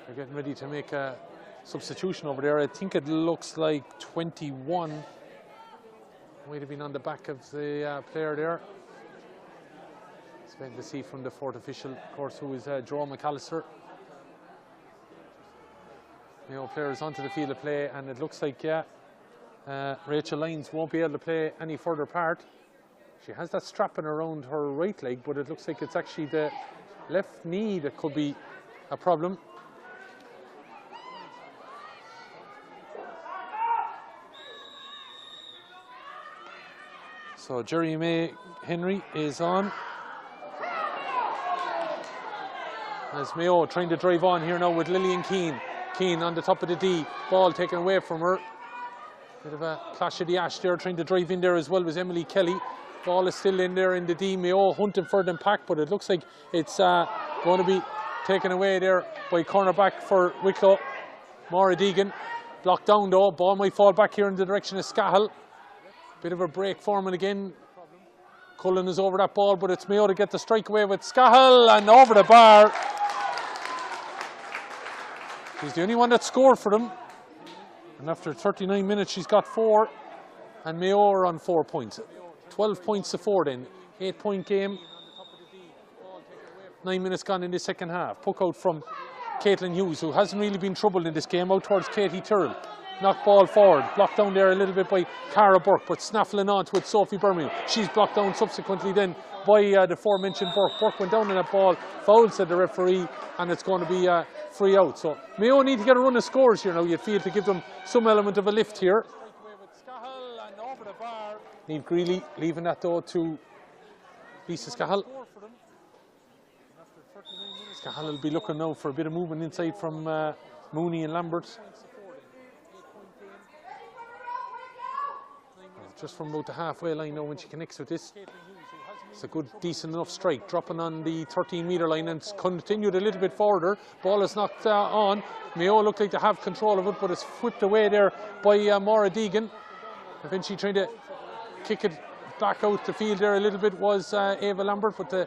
they're getting ready to make a substitution over there. I think it looks like 21 might have been on the back of the player there. It's waiting to see from the fourth official, of course, who is Joe McAllister. Mayo players onto the field of play, and it looks like, Rachel Lyons won't be able to play any further part. She has that strapping around her right leg, but it looks like it's actually the left knee that could be a problem. So Jerry May Henry is on. As Mayo trying to drive on here now with Lillian Keane. Keane on the top of the D. Ball taken away from her. Bit of a clash of the ash there. Trying to drive in there as well was Emily Kelly. Ball is still in there in the D. Mayo hunting for the pack, but it looks like it's going to be taken away there by cornerback for Wicklow. Maura Deegan. Blocked down though. Ball might fall back here in the direction of Scahill. Bit of a break forming again. Cullen is over that ball, but it's Mayo to get the strike away with Scahill and over the bar. She's the only one that scored for them. And after 39 minutes, she's got 4. And Mayo are on 4 points. 12 points to 4 then. 8-point game. 9 minutes gone in the second half. Puck out from Caitlin Hughes, who hasn't really been troubled in this game, out towards Katie Tyrrell. Knocked ball forward, blocked down there a little bit by Cara Burke, but snaffling onto it Sophie Birmingham. She's blocked down subsequently then by the aforementioned Burke. Burke went down in that ball, foul, said the referee, and it's going to be free out. So Mayo need to get a run of scores here now, you'd feel, to give them some element of a lift here. Niamh Greeley leaving that though to Lisa Scahill. Scahill will be looking now for a bit of movement inside from Mooney and Lambert. Just from about the halfway line now when she connects with this. It's a good, decent enough strike, dropping on the 13-metre line, and it's continued a little bit further. Ball is knocked on. Mayo look like they have control of it, but it's whipped away there by Maura Deegan. Eventually trying to kick it back out the field there a little bit was Ava Lambert, but the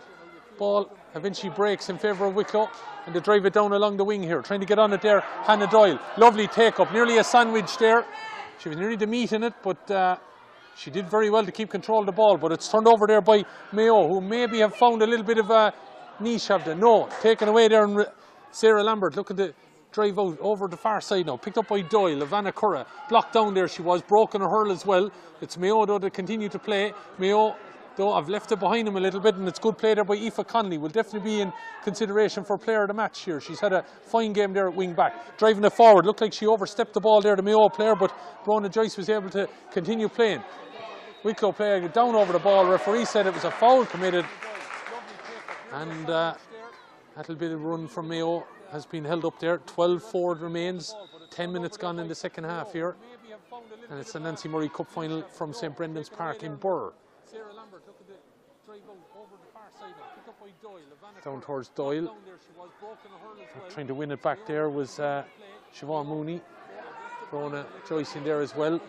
ball eventually breaks in favour of Wicklow, and they drive it down along the wing here. Trying to get on it there, Hannah Doyle. Lovely take-up, nearly a sandwich there. She was nearly the meat in it, but she did very well to keep control of the ball, but it's turned over there by Mayo, who maybe have found a little bit of a niche of the. No, taken away there, and Sarah Lambert looking to drive out over the far side now. Picked up by Doyle, Ivana Curra. Blocked down there she was, broken a hurl as well. It's Mayo though that continue to play. Mayo though have left it behind him a little bit, and it's good play there by Aoife Connolly. Will definitely be in consideration for player of the match here. She's had a fine game there at wing back. Driving it forward, looked like she overstepped the ball there, the Mayo player, but Brona Joyce was able to continue playing. Wicklow player down over the ball. Referee said it was a foul committed, and that'll be the run from Mayo has been held up there. 12 forward remains, 10 minutes gone in the second half here, and it's the Nancy Murray Cup final from St Brendan's Park in Burr. Down towards Doyle. Trying to win it back there was Siobhan Mooney. Brona Joyce in there as well.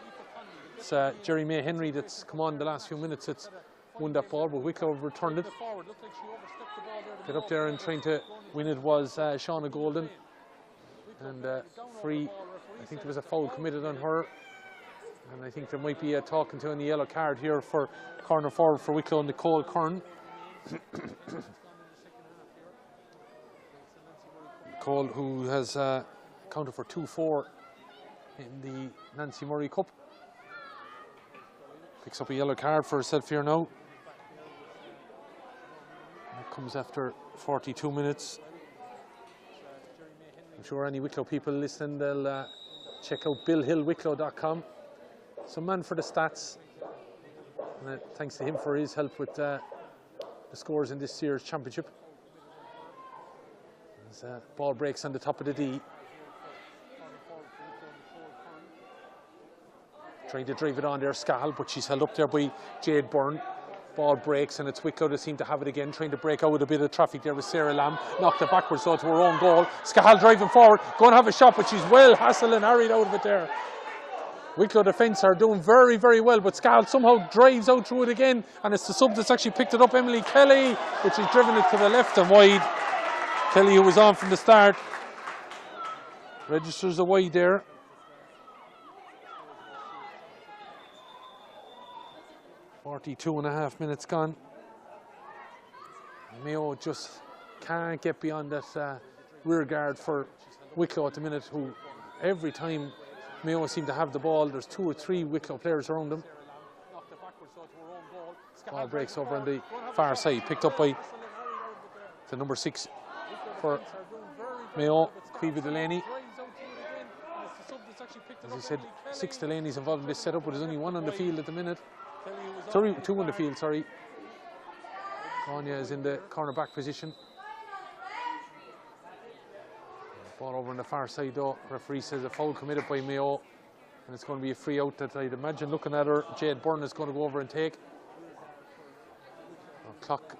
It's Jerry May Henry that's come on the last few minutes that's won that ball, but Wicklow returned it. Get up there and trying to win it was Shauna Golden, and free. I think there was a foul committed on her, and I think there might be a talking to on the yellow card here for corner forward for Wicklow, Nicole Kern. Nicole, who has counted for 2-4 in the Nancy Murray Cup. Picks up a yellow card for herself here now. It comes after 42 minutes. I'm sure any Wicklow people listening, they'll check out billhillwicklow.com. Some man for the stats. And thanks to him for his help with the scores in this year's championship. As ball breaks on the top of the D. Trying to drive it on there, Scahill, but she's held up there by Jade Byrne. Ball breaks, and it's Wicklow that seem to have it again, trying to break out with a bit of traffic there with Sarah Lamb. Knocked it backwards though to her own goal. Scahill driving forward, going to have a shot, but she's well hassled and harried out of it there. Wicklow defence are doing very, very well, but Scahill somehow drives out through it again, and it's the sub that's actually picked it up, Emily Kelly, which has driven it to the left and wide. Kelly, who was on from the start, registers a wide there. .42.5 minutes gone. Mayo just can't get beyond that rear guard for Wicklow at the minute, who every time Mayo seem to have the ball, there's 2 or 3 Wicklow players around them. Ball breaks over on the far side, picked up by the number 6 for Mayo, Caoimhe Delaney. As I said, 6 Delaney's involved in this setup, but there's only 1 on the field at the minute. Sorry, 2 on the field, sorry. Anya is in the cornerback position. Ball over on the far side though. Referee says a foul committed by Mayo, and it's going to be a free out that I'd imagine, looking at her, Jade Byrne is going to go over and take. Clock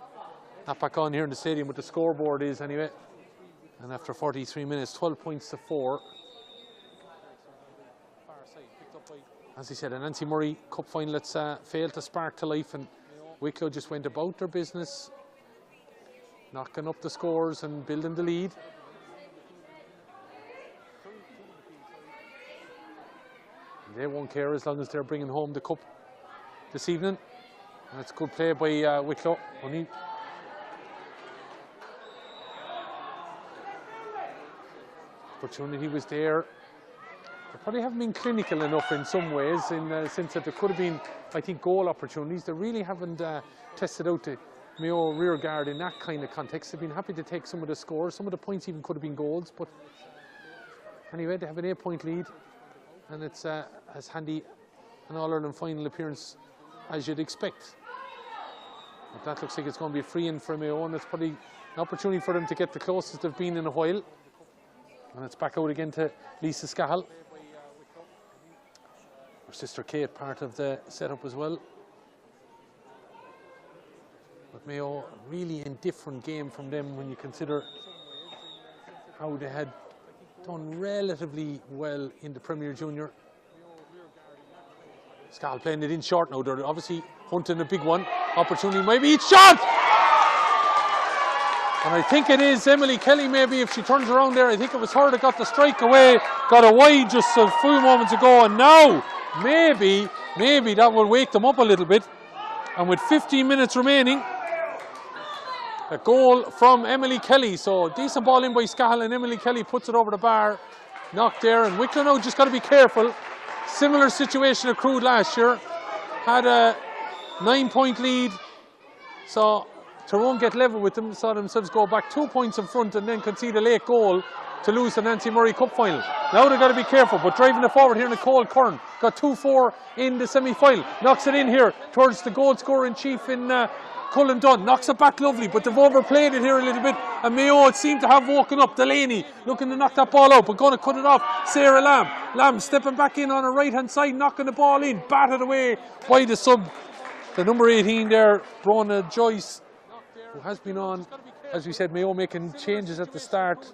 not back on here in the stadium, but the scoreboard is anyway. And after 43 minutes, 12 points to 4. As I said, a Nancy Murray Cup final that's failed to spark to life, and Wicklow just went about their business, knocking up the scores and building the lead. They won't care as long as they're bringing home the cup this evening. And it's good play by Wicklow. Opportunity was there. They probably haven't been clinical enough in some ways, in the sense that there could have been, I think, goal opportunities. They really haven't tested out the Mayo rear guard in that kind of context. They've been happy to take some of the scores. Some of the points even could have been goals, but anyway, they have an 8-point lead, and it's as handy an All-Ireland final appearance as you'd expect. But that looks like it's going to be a free-in for Mayo, and it's probably an opportunity for them to get the closest they've been in a while. And it's back out again to Lisa Scahill. Her sister Kate, part of the setup as well. But Mayo, really indifferent game from them when you consider how they had done relatively well in the Premier Junior. Scahill playing it in short now. They're obviously hunting a big one. Opportunity, maybe it's shot! And I think it is Emily Kelly, maybe, if she turns around there. I think it was her that got the strike away, got a wide just a few moments ago, and now maybe that will wake them up a little bit. And with 15 minutes remaining, a goal from Emily Kelly. So decent ball in by Scahill, and Emily Kelly puts it over the bar, knocked there. And Wicklow now just got to be careful. Similar situation accrued last year. Had a 9-point lead, so Tyrone get level with them, saw themselves go back 2 points in front and then concede a late goal to lose the Nancy Murray Cup final. Now they've got to be careful, but driving it forward here, Nicole Curran got 2-4 in the semi-final. Knocks it in here towards the goal scorer in chief in Cullen Dunn. Knocks it back lovely, but they've overplayed it here a little bit, and Mayo seem to have woken up. Delaney looking to knock that ball out, but going to cut it off. Sarah Lamb. Lamb stepping back in on her right-hand side, knocking the ball in, batted away by the sub. The number 18 there, Brona Joyce, who has been on, as we said, Mayo making changes at the start.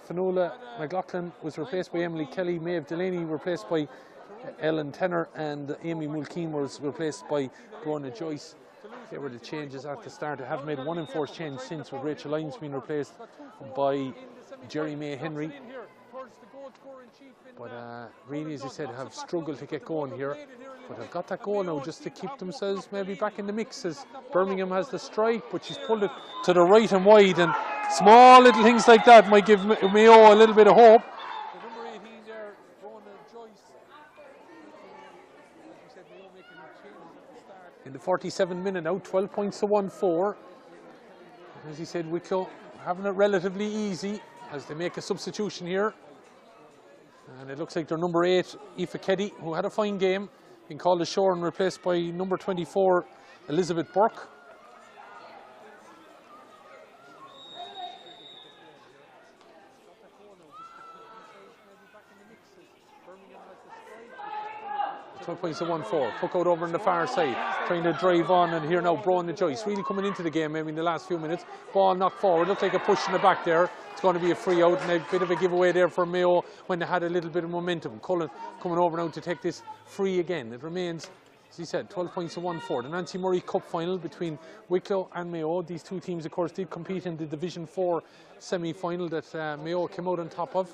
Finola McLaughlin was replaced by Emily Kelly, Maeve Delaney replaced by Ellen Tenner, and Amy Mulkeen was replaced by Brona Joyce. They were the changes at the start. They have made one enforced change since, with Rachel Lyons being replaced by Jerry May Henry. But really, as you said, have struggled to get going here. But have got that goal now just to keep themselves maybe back in the mix, as Birmingham has the strike, but she's pulled it to the right and wide, and small little things like that might give Mayo a little bit of hope. The number 18 there, Brona Joyce. As we said, Mayo making changes at the start. In the 47th minute now, 12 points to 1-4. As he said, Wicklow having it relatively easy as they make a substitution here. And it looks like their number 8, Aoife Keddy, who had a fine game, being called ashore and replaced by number 24, Elizabeth Burke. Points to 1-4. Puck out over on the far side, trying to drive on, and here now Brona Joyce really coming into the game maybe in the last few minutes. Ball knocked forward, looked like a push in the back there. It's going to be a free out, and a bit of a giveaway there for Mayo when they had a little bit of momentum. Cullen coming over now to take this free again. It remains, as he said, 12 points to 1-4. The Nancy Murray Cup final between Wicklow and Mayo. These two teams, of course, did compete in the Division 4 semi-final that Mayo came out on top of.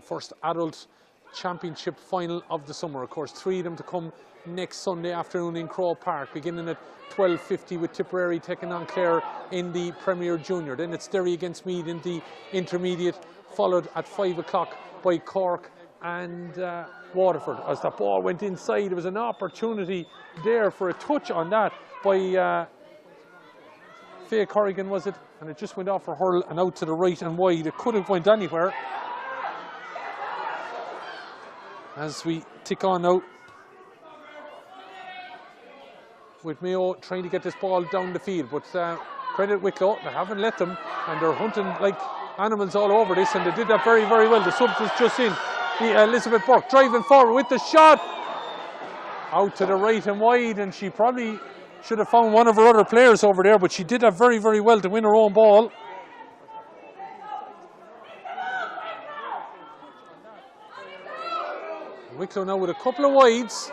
First adult championship final of the summer. Of course, 3 of them to come next Sunday afternoon in Crow Park, beginning at 12:50 with Tipperary taking on Clare in the Premier Junior. Then it's Derry against Meath in the intermediate, followed at 5 o'clock by Cork and Waterford. As that ball went inside, there was an opportunity there for a touch on that by Faye Corrigan, was it? And it just went off for hurl and out to the right and wide. It could have went anywhere. As we tick on now, with Mayo trying to get this ball down the field, but credit Wicklow, they haven't let them, and they're hunting like animals all over this, and they did that very, very well. The sub was just in. Elizabeth Burke driving forward with the shot, out to the right and wide, and she probably should have found one of her other players over there, but she did that very, very well to win her own ball. Wicklow now with a couple of wides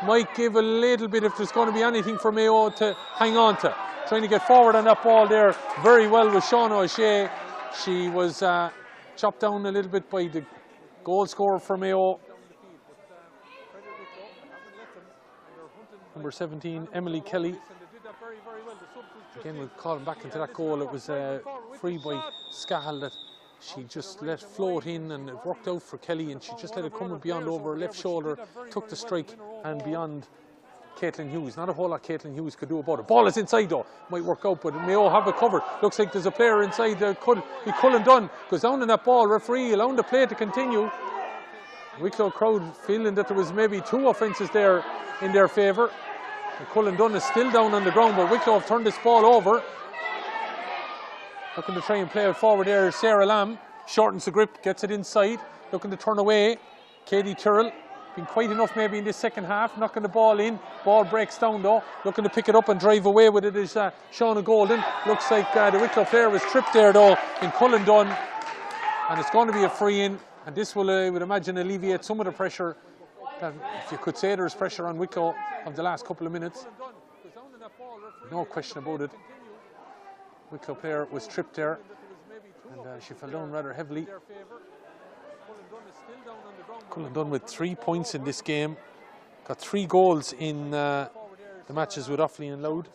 might give a little bit, if there's going to be anything for Mayo to hang on to. Trying to get forward on that ball there very well with Shauna O'Shea. She was chopped down a little bit by the goal scorer for Mayo. Number 17, Emily Kelly. Again, we'll call him back into that goal. It was free by Scahill that she just let float in, and it worked out for Kelly, and she just let it come beyond over her left shoulder, took the strike and beyond Caitlin Hughes. Not a whole lot Caitlin Hughes could do about it. Ball is inside though, might work out, but Mayo have it covered. Looks like there's a player inside. Could be Cullen Dunn, goes down in that ball. Referee allowing the play to continue. Wicklow crowd feeling that there was maybe 2 offences there in their favour. Cullen Dunn is still down on the ground, but Wicklow have turned this ball over. Looking to try and play it forward there. Sarah Lamb shortens the grip, gets it inside. Looking to turn away. Katie Tyrrell, been quite enough maybe in this second half. Knocking the ball in. Ball breaks down though. Looking to pick it up and drive away with it is Shauna Golden. Looks like the Wicklow player was tripped there though in Cullen Dunn. And it's going to be a free in. And this will, I would imagine, alleviate some of the pressure. If you could say there's pressure on Wicklow of the last couple of minutes. No question about it. Wicklow player was tripped there, and she fell down rather heavily. Cullen Dunn with 3 points in this game. Got 3 goals in the matches with Offaly and Louth.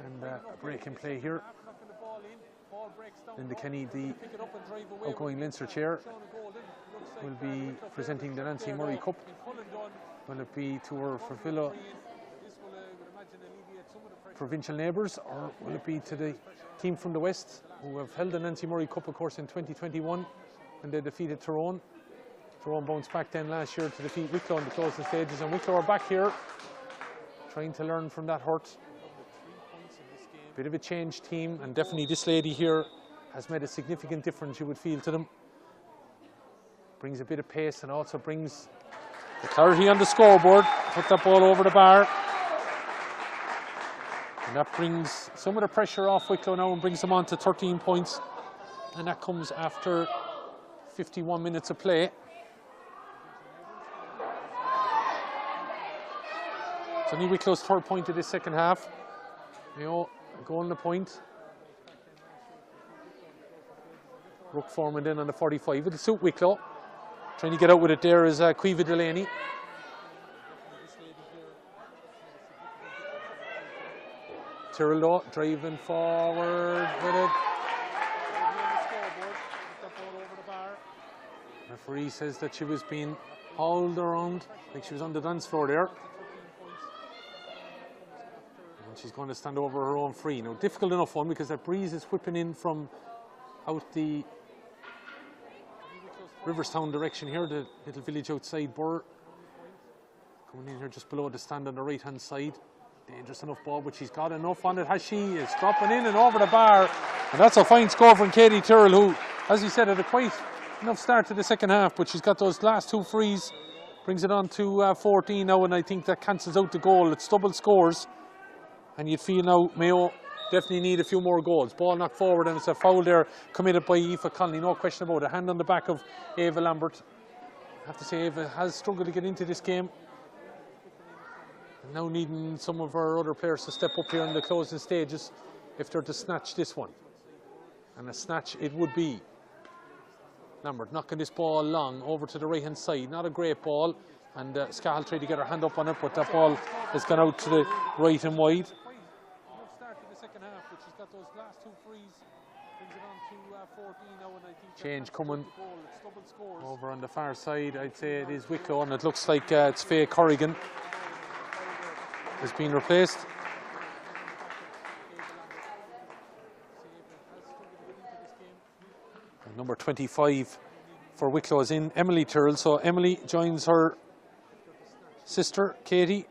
And a break in play here. Linda Kenny, the outgoing Leinster chair, will be presenting the Nancy Murray Cup. Will it be to her provincial neighbours, or will it be to the team from the West who have held the Nancy Murray Cup, of course, in 2021 when they defeated Tyrone. Tyrone bounced back then last year to defeat Wicklow in the closing stages, and Wicklow are back here trying to learn from that hurt. Bit of a changed team, and definitely this lady here has made a significant difference, you would feel, to them. Brings a bit of pace and also brings the clarity on the scoreboard. Put that ball over the bar. And that brings some of the pressure off Wicklow now and brings them on to 13 points. And that comes after 51 minutes of play. It's only Wicklow's 3rd point of this second half. Mayo goal on the point. Brooke Foreman then on the 45. It'll suit Wicklow. Trying to get out with it there is Quiva Delaney. Tyrrell driving forward with it. Referee says that she was being hauled around, like she was on the dance floor there. And she's going to stand over her own free. Now, difficult enough one because that breeze is whipping in from out the Riverstown direction here, the little village outside Burr. Coming in here just below the stand on the right hand side. Dangerous enough ball, but she's got enough on it, has she? It's dropping in and over the bar. And that's a fine score from Katie Tyrrell, who, as you said, had a quite enough start to the second half, but she's got those last 2 frees. Brings it on to 14 now, and I think that cancels out the goal. It's double scores. And you'd feel now Mayo definitely need a few more goals. Ball knocked forward, and it's a foul there committed by Aoife Connolly, no question about it. Hand on the back of Ava Lambert. I have to say, Ava has struggled to get into this game. And now needing some of our other players to step up here in the closing stages if they're to snatch this one. And a snatch it would be. Lambert knocking this ball long over to the right hand side. Not a great ball, and Scahill tried to get her hand up on it, but that ball has gone out to the right and wide. Change coming over on the far side. I'd say it is Wicklow, and it looks like it's Faye Corrigan has been replaced. And number 25 for Wicklow is in Emily Tyrrell. So Emily joins her sister Katie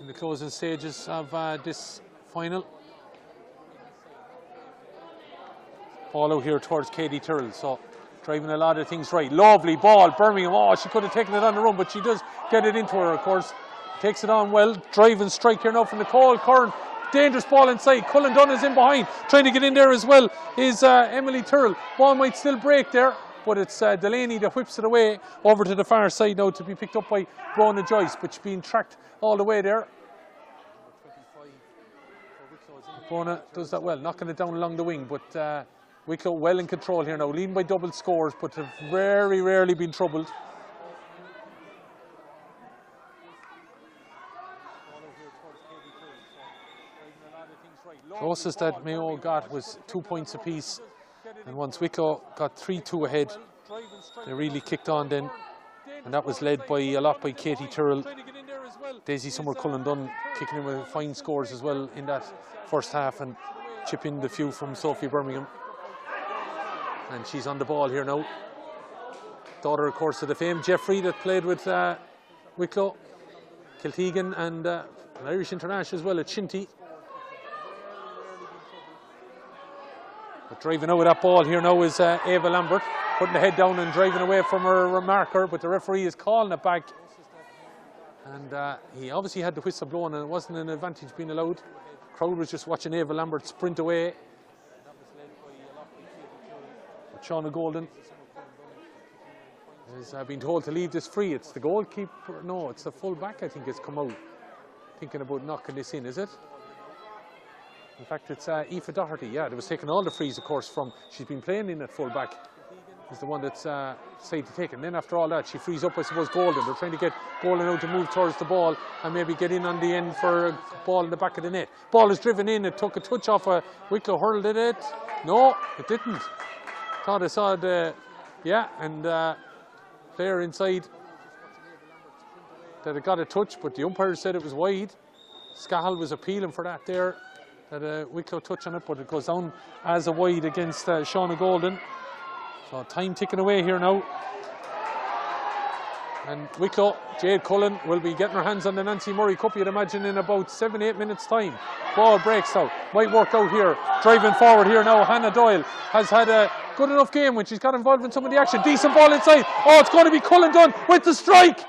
in the closing stages of this final. Ball out here towards Katie Tyrrell, so driving a lot of things right. Lovely ball, Birmingham. Oh, she could have taken it on the run, but she does get it into her, of course. Takes it on well. Driving strike here now from Nicole Curran. Dangerous ball inside. Cullen Dunn is in behind. Trying to get in there as well is Emily Tyrrell. Ball might still break there, but it's Delaney that whips it away over to the far side now to be picked up by Brona Joyce, but she's being tracked all the way there. Brona does that well, knocking it down along the wing, but Wicklow well in control here now, leading by double scores, but have very rarely been troubled. Closest that Mayo got was 2 points apiece, and once Wicklow got 3-2 ahead, they really kicked on then, and that was led by a lot by Katie Tyrrell. Daisy Summer-Cullen-Dunn kicking in with fine scores as well in that first half, and chipping the few from Sophie Birmingham. And she's on the ball here now. Daughter, of course, of the famed Jeffrey that played with Wicklow, Kiltegan, and an Irish international as well at Shinty. But driving out with that ball here now is Ava Lambert, putting the head down and driving away from her marker, but the referee is calling it back. And he obviously had the whistle blown, and it wasn't an advantage being allowed. The crowd was just watching Ava Lambert sprint away. But Shauna Golden has been told to leave this free. It's the goalkeeper, no, it's the full back, I think, has come out thinking about knocking this in, is it? In fact, it's Aoife Doherty, yeah, they was taking all the frees, of course, from, she's been playing in at full back. Is the one that's decided to take it. And then after all that, she frees up, I suppose, Golden. They're trying to get Golden out to move towards the ball and maybe get in on the end for a ball in the back of the net. Ball is driven in. It took a touch off Wicklow. Hurled it. No, it didn't. Thought I saw the, yeah, and player inside that it got a touch, but the umpire said it was wide. Scahill was appealing for that there, that Wicklow touch on it, but it goes down as a wide against Shauna Golden. So time ticking away here now. And Wicklow, Jade Cullen, will be getting her hands on the Nancy Murray Cup, you'd imagine, in about 7-8 minutes time. Ball breaks out, might work out here. Driving forward here now, Hannah Doyle has had a good enough game when she's got involved in some of the action. Decent ball inside. Oh, it's going to be Cullen-Dunn with the strike.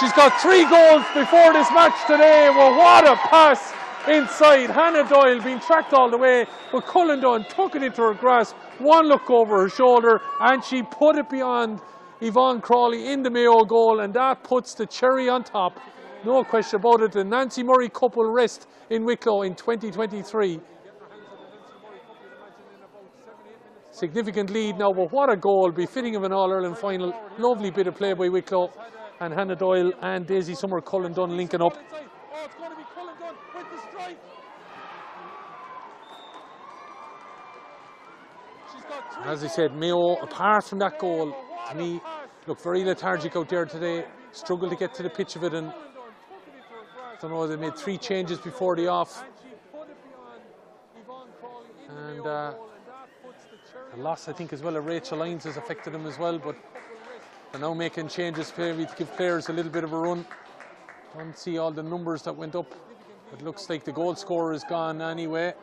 She's got 3 goals before this match today. Well, what a pass inside. Hannah Doyle being tracked all the way, but Cullen-Dunn took it into her grasp. One look over her shoulder, and she put it beyond Yvonne Crawley in the Mayo goal, and that puts the cherry on top. No question about it. The Nancy Murray Cup will rest in Wicklow in 2023. Significant lead now, but what a goal, befitting of an All-Ireland final. Lovely bit of play by Wicklow, and Hannah Doyle and Daisy Summer-Cullen-Dunn linking up. Oh, it's going to be Cullen-Dunn with the strike. As I said, Mayo, apart from that goal, to me, looked very lethargic out there today. Struggled to get to the pitch of it, and I don't know, they made 3 changes before the off. And the loss, I think, as well, of Rachel Lyons has affected them as well, but they're now making changes maybe to give players a little bit of a run. Don't see all the numbers that went up. It looks like the goal scorer is gone anyway.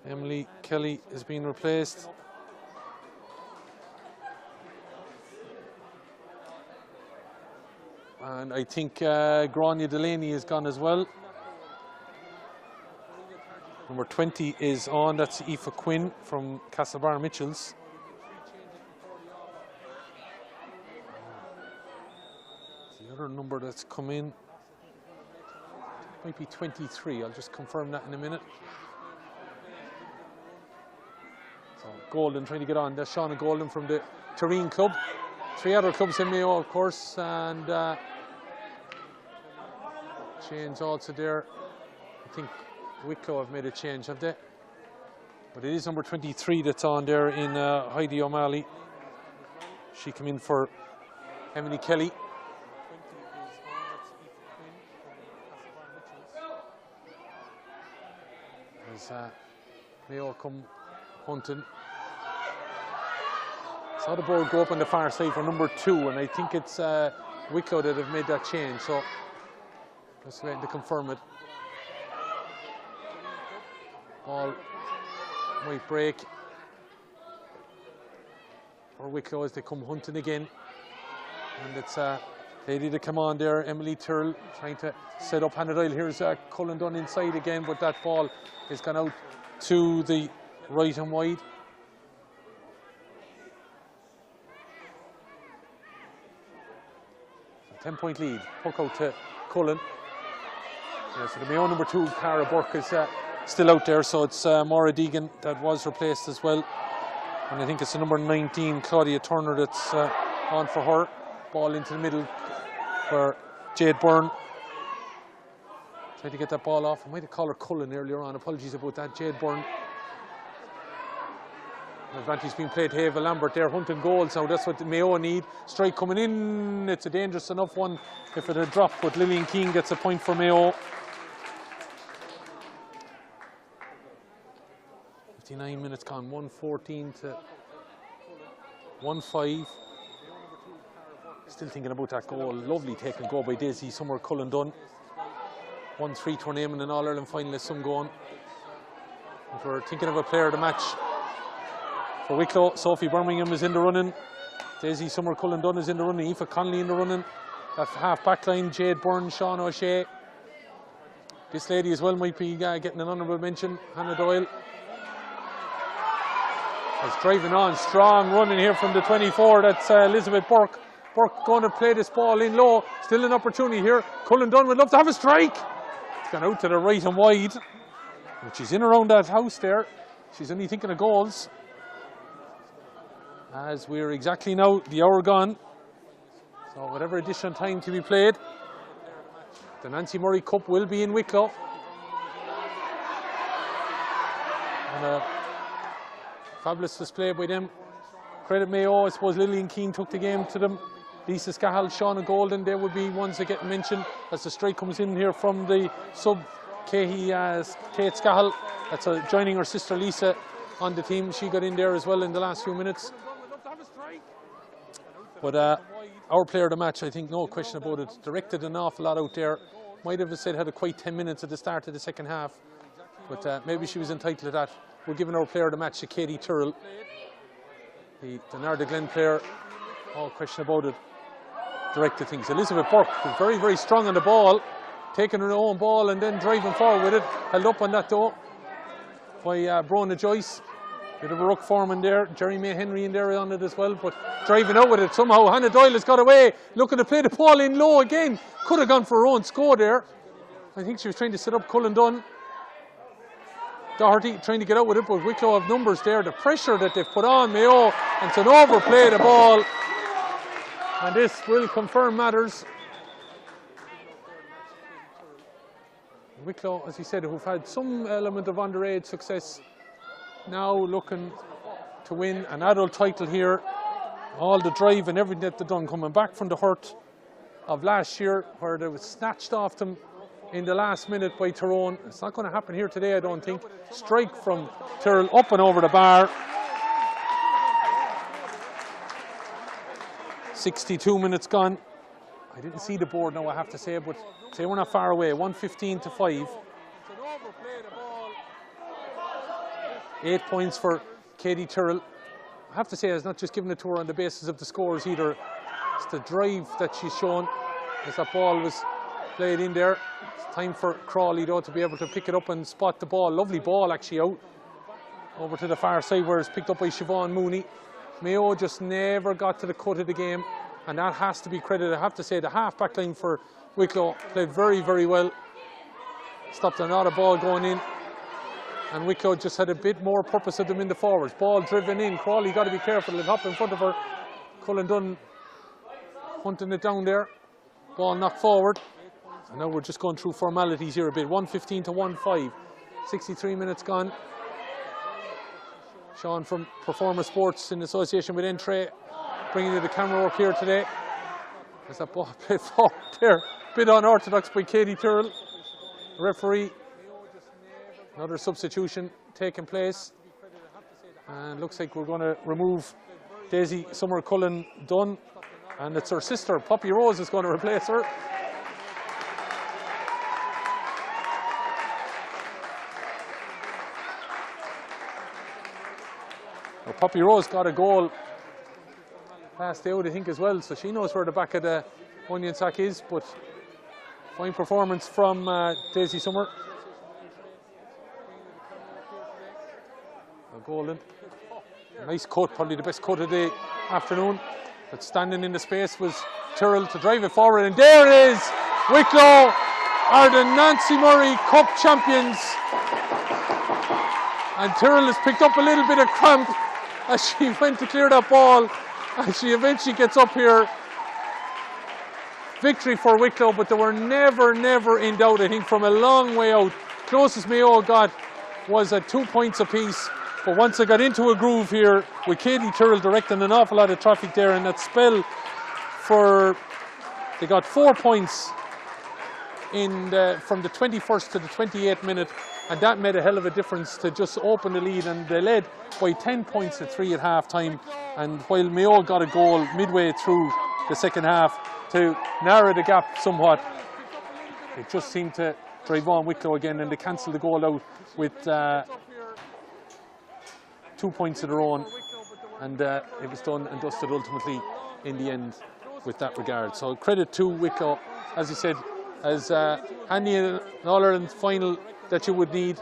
Emily Kelly has been replaced. And I think Grania Delaney is gone as well. Number 20 is on, that's Aoife Quinn from Castlebar Mitchells. The other number that's come in might be 23, I'll just confirm that in a minute. So Golden trying to get on, that's Shauna Golden from the Terrene Club. 3 other clubs in Mayo, of course, and change also there. I think Wicklow have made a change, have they? But it is number 23 that's on there in Heidi O'Malley. She came in for Emily Kelly. As Mayo come hunting. Saw the ball go up on the far side for number 2, and I think it's Wicklow that have made that change. So just waiting to confirm it. Ball might break for Wicklow as they come hunting again. And it's lady to come on there, Emily Tyrrell, trying to set up Hannah Doyle. Here's Cullen-Dunn inside again, but that ball has gone out to the right and wide. So 10-point lead, puck out to Cullen. Yeah, so the Mayo number 2, Cara Burke, is still out there, so it's Maura Deegan that was replaced as well. And I think it's the number 19, Claudia Turner, that's on for her. Ball into the middle. where Jade Byrne tried to get that ball off. I might have called her Cullen earlier on. Apologies about that. Jade Byrne. Advantage being played to Ava Lambert there, hunting goals now. That's what Mayo need. Strike coming in. It's a dangerous enough one if it had dropped, but Lillian Keane gets a point for Mayo. 59 minutes gone, 1:14 to 1-5. Still thinking about that goal. Lovely taken goal by Daisy Summer Cullen Dunn. 1-3 to her name in an All-Ireland finalist, some going. If we're thinking of a player of the match for Wicklow, Sophie Birmingham is in the running. Daisy Summer Cullen Dunn is in the running. Aoife Connolly in the running. That half back line, Jade Byrne, Sean O'Shea. This lady as well might be getting an honourable mention, Hannah Doyle. Is driving on, strong running here from the 24, that's Elizabeth Burke. Burke going to play this ball in low, still an opportunity here. Cullen Dunn would love to have a strike. It's gone out to the right and wide. But she's in around that house there. She's only thinking of goals. As we're exactly now, the hour gone. So whatever additional time to be played, the Nancy Murray Cup will be in Wicklow. And fabulous display by them. Credit Mayo, I suppose Lillian Keane took the game to them. Lisa Scahal, Shauna Golden, they would be ones that get mentioned as the strike comes in here from the sub Kate Scahal. That's joining her sister Lisa on the team. She got in there as well in the last few minutes. But our player of the match, I think, no question about it, directed an awful lot out there. Might have said had a quite 10 minutes at the start of the second half. But maybe she was entitled to that. We're giving our player of the match to Katie Tyrrell, the Narda Glen player. No question about it. Directed things. Elizabeth Burke, who's very, very strong on the ball, taking her own ball and then driving forward with it. Held up on that though by Brona Joyce. Bit of a ruck foreman there. Jerry May Henry in there on it as well, but driving out with it somehow. Hannah Doyle has got away, looking to play the ball in low again. Could have gone for her own score there. I think she was trying to set up Cullen Dunn. Doherty trying to get out with it, but Wicklow have numbers there. The pressure that they've put on Mayo, and it's an overplay the ball. And this will confirm matters. Wicklow, as he said, who've had some element of underage success, now looking to win an adult title here. All the drive and everything that they've done, coming back from the hurt of last year, where they was snatched off them in the last minute by Tyrone. It's not going to happen here today, I don't think. Strike from Tyrrell up and over the bar. 62 minutes gone. I didn't see the board now, I have to say, but say we're not far away. 1:15 to 5. 8 points for Katie Tyrrell. I have to say, it's not just giving it to her on the basis of the scores either. It's the drive that she's shown as that ball was played in there. It's time for Crawley though to be able to pick it up and spot the ball. Lovely ball actually out over to the far side where it's picked up by Siobhan Mooney. Mayo just never got to the cut of the game, and that has to be credited. I have to say the half back line for Wicklow played very, very well. Stopped another ball going in, and Wicklow just had a bit more purpose of them in the forwards. Ball driven in. Crawley got to be careful. It'll hop in front of her. Cullen Dunn hunting it down there. Ball knocked forward. And now we're just going through formalities here a bit. 1:15 to 1:5. 63 minutes gone. Sean from Performance Sports in association with Entray bringing you the camera work here today. There's that ball played forward there. Bit unorthodox by Katie Tyrrell. Referee. Another substitution taking place. And looks like we're going to remove Daisy Summer Cullen Dunn. And it's her sister, Poppy Rose, is going to replace her. Well, Poppy Rose got a goal last day out, I think, as well, so she knows where the back of the onion sack is. But fine performance from Daisy Summer. Golden. Nice cut, probably the best cut of the afternoon. But standing in the space was Tyrrell to drive it forward, and there it is! Wicklow are the Nancy Murray Cup champions. And Tyrrell has picked up a little bit of cramp as she went to clear that ball, and she eventually gets up here. victory for Wicklow, but they were never in doubt. I think from a long way out, closest Mayo got was at 2 points apiece. But once they got into a groove here with Katie Tyrrell directing an awful lot of traffic there, and that spell they got 4 points from the 21st to the 28th minute, and that made a hell of a difference to just open the lead, and they led by 10 points at 3 at half time. And while Mayo got a goal midway through the second half to narrow the gap somewhat, it just seemed to drive on Wicklow again, and they cancelled the goal out with 2 points of their own, and it was done and dusted ultimately in the end with that regard. So credit to Wicklow, as you said, as any All-Ireland final that you would need.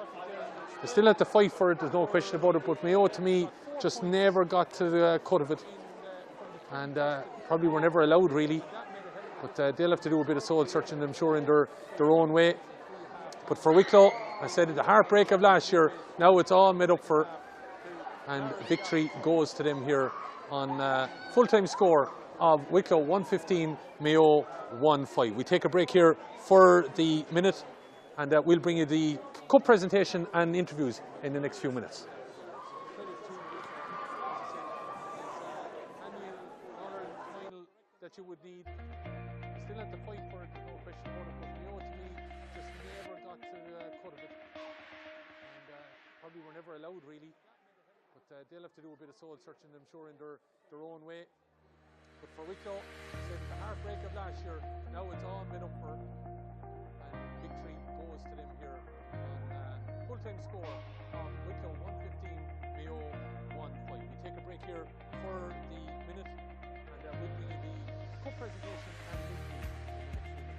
They still had to fight for it, there's no question about it, but Mayo to me just never got to the cut of it, and probably were never allowed really. But they'll have to do a bit of soul searching, I'm sure, in their own way. But for Wicklow, I said the heartbreak of last year, now it's all made up for, and victory goes to them here on full-time score of Wicklow 115, Mayo 1-5. We take a break here for the minute, and we'll bring you the cup presentation and interviews in the next few minutes. That you would need. Still had to fight for it, no question about it, but Mayo to me just never got to the cut of it, and probably were never allowed really. But they'll have to do a bit of soul searching, I'm sure, in their own way. But for Wicklow, I said the heartbreak of last year, now it's all made up for, and victory goes to them here on full-time score of Wicklow 115, Mayo 1-5. We take a break here for the minute, and we'll bring you the cup presentation and interview in the next few minutes.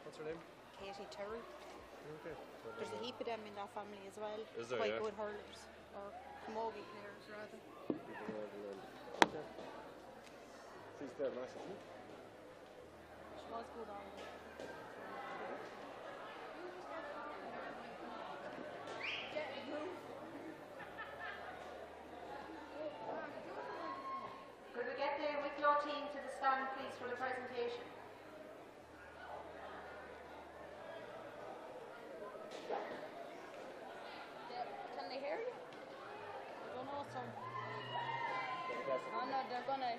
What's her name? Katie Terry. Okay. There's a heap of them in that family as well. Is there, Quite yeah? good hurlers, or camogie players rather. Okay. She's there, nice, isn't she? She was good on it. Could we get the Wicklow team to the stand, please, for the presentation? Can they hear you? I don't know, sir. Oh no, they're gonna.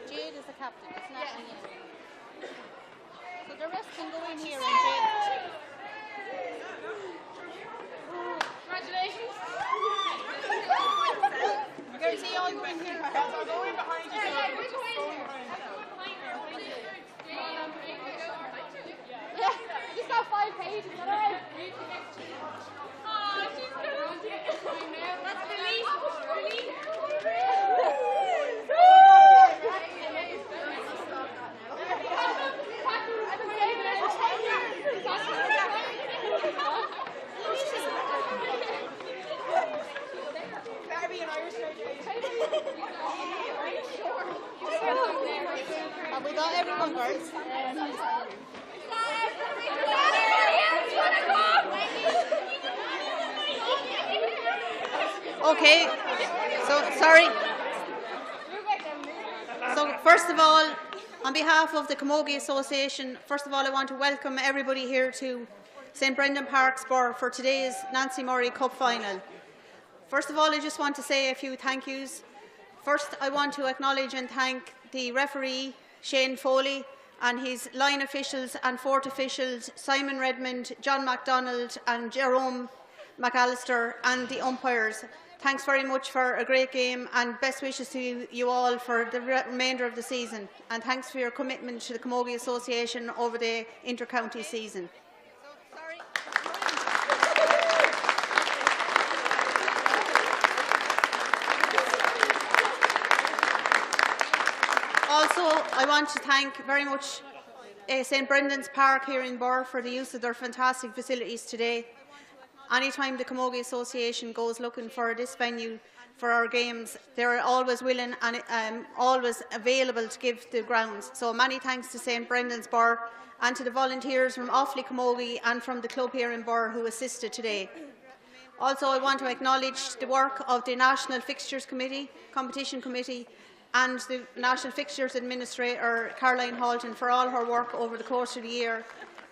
Jade is the captain, it's not me. So the rest can go in here and Jade. Congratulations. Girls, see all go in here. I'll go in behind you. Yeah, just got 5 pages, is that alright? Oh, she's good. That's the least. That'd be an Irish Have we got everyone, girls? Okay, so sorry. So first of all, on behalf of the Camogie Association, first of all I want to welcome everybody here to St Brendan Park Spur for today's Nancy Murray Cup final. First of all, I just want to say a few thank yous. First, I want to acknowledge and thank the referee, Shane Foley, and his line officials and fort officials, Simon Redmond, John MacDonald and Jerome McAllister, and the umpires. Thanks very much for a great game, and best wishes to you all for the remainder of the season. And thanks for your commitment to the Camogie Association over the inter-county season. Also, I want to thank very much St Brendan's Park here in Burr for the use of their fantastic facilities today. Anytime the Camogie Association goes looking for this venue for our games, they're always willing and always available to give the grounds. So many thanks to St Brendan's Burr and to the volunteers from Offaly Camogie and from the club here in Burr who assisted today. Also, I want to acknowledge the work of the National Fixtures Committee, Competition Committee, and the National Fixtures Administrator, Caroline Halton, for all her work over the course of the year,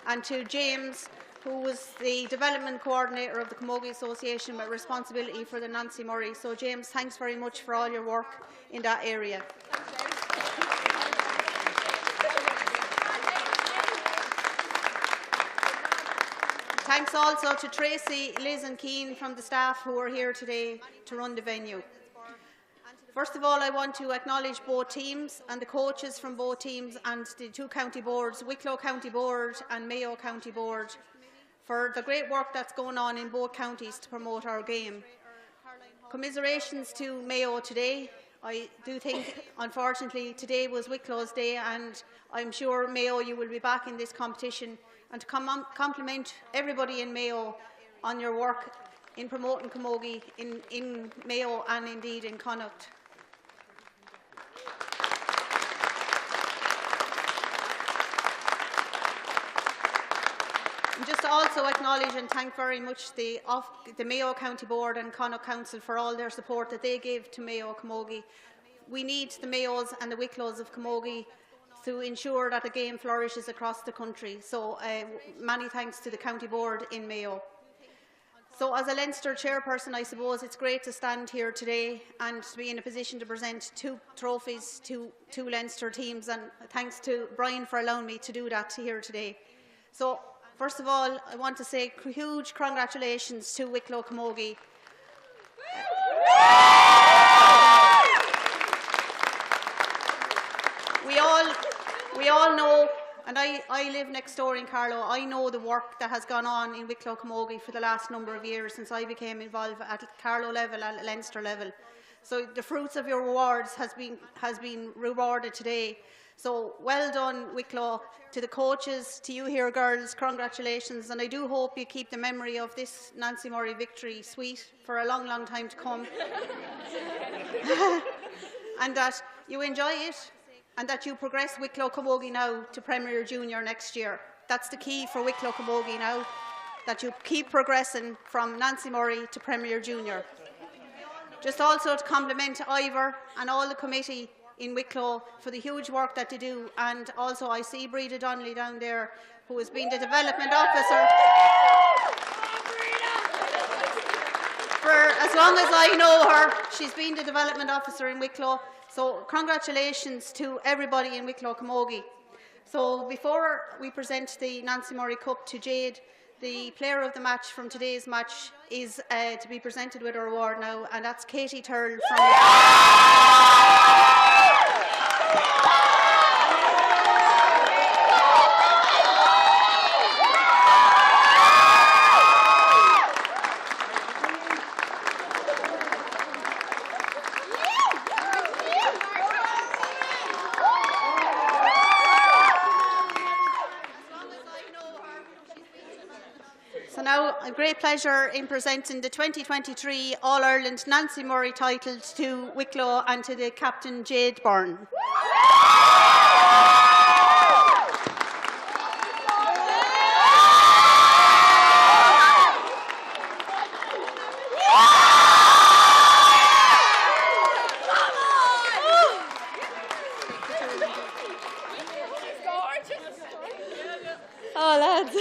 and to James, who was the Development Coordinator of the Camogie Association with responsibility for the Nancy Murray. So James, thanks very much for all your work in that area. Thanks also to Tracy, Liz and Keane from the staff who are here today to run the venue. First of all, I want to acknowledge both teams and the coaches from both teams and the two county boards, Wicklow County Board and Mayo County Board, for the great work that's going on in both counties to promote our game. Commiserations to Mayo today. I do think, unfortunately, today was Wicklow's day, and I'm sure, Mayo, you will be back in this competition, and to compliment everybody in Mayo on your work in promoting camogie in Mayo and indeed in Connacht. And just to also acknowledge and thank very much the Mayo County Board and Connacht Council for all their support that they give to Mayo Camogie. We need the Mayos and the Wicklows of Camogie to ensure that the game flourishes across the country. So many thanks to the County Board in Mayo. So as a Leinster chairperson, I suppose it's great to stand here today and to be in a position to present two trophies to two Leinster teams, and thanks to Brian for allowing me to do that here today. So first of all, I want to say huge congratulations to Wicklow Camogie. I live next door in Carlow. I know the work that has gone on in Wicklow Camogie for the last number of years since I became involved at Carlow level, at Leinster level. So the fruits of your rewards has been rewarded today. So well done, Wicklow. To the coaches, to you here girls, congratulations, and I do hope you keep the memory of this Nancy Murray victory sweet for a long, long time to come. And that you enjoy it, and that you progress Wicklow Camogie now to Premier Junior next year. That's the key for Wicklow Camogie now, that you keep progressing from Nancy Murray to Premier Junior. Just also to compliment Ivor and all the committee in Wicklow for the huge work that they do, and also I see Breda Donnelly down there, who has been the development officer for as long as I know her. She's been the development officer in Wicklow, so congratulations to everybody in Wicklow Camogie. So before we present the Nancy Murray Cup to Jade, the player of the match from today's match is to be presented with her award now, and that's Katie Turl from Now, a great pleasure in presenting the 2023 All-Ireland Nancy Murray title to Wicklow and to the captain Jade Byrne. Oh, lads.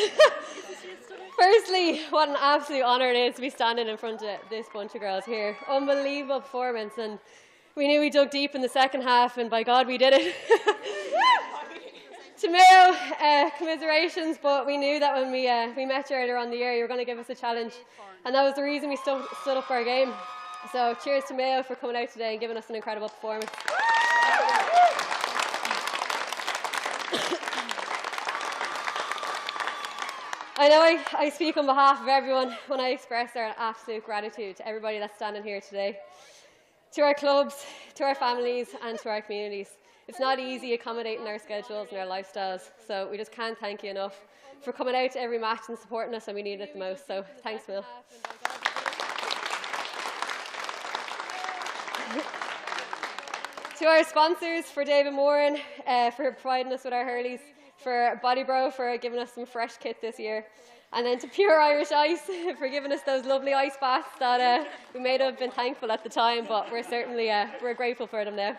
Firstly, what an absolute honour it is to be standing in front of this bunch of girls here. Unbelievable performance, and we knew we dug deep in the second half, and by God we did it. To Mayo, commiserations, but we knew that when we met you earlier on the year, you were going to give us a challenge, and that was the reason we stood up for our game. So cheers to Mayo for coming out today and giving us an incredible performance. I know I speak on behalf of everyone when I express our absolute gratitude to everybody that's standing here today. To our clubs, to our families and to our communities. It's not easy accommodating our schedules and our lifestyles, so we just can't thank you enough for coming out to every match and supporting us when we need it the most. So thanks, Will. To our sponsors, for David Moran, for providing us with our hurleys, for Bodybro for giving us some fresh kit this year, and then to Pure Irish Ice for giving us those lovely ice baths that we may have been thankful at the time, but we're certainly we're grateful for them now.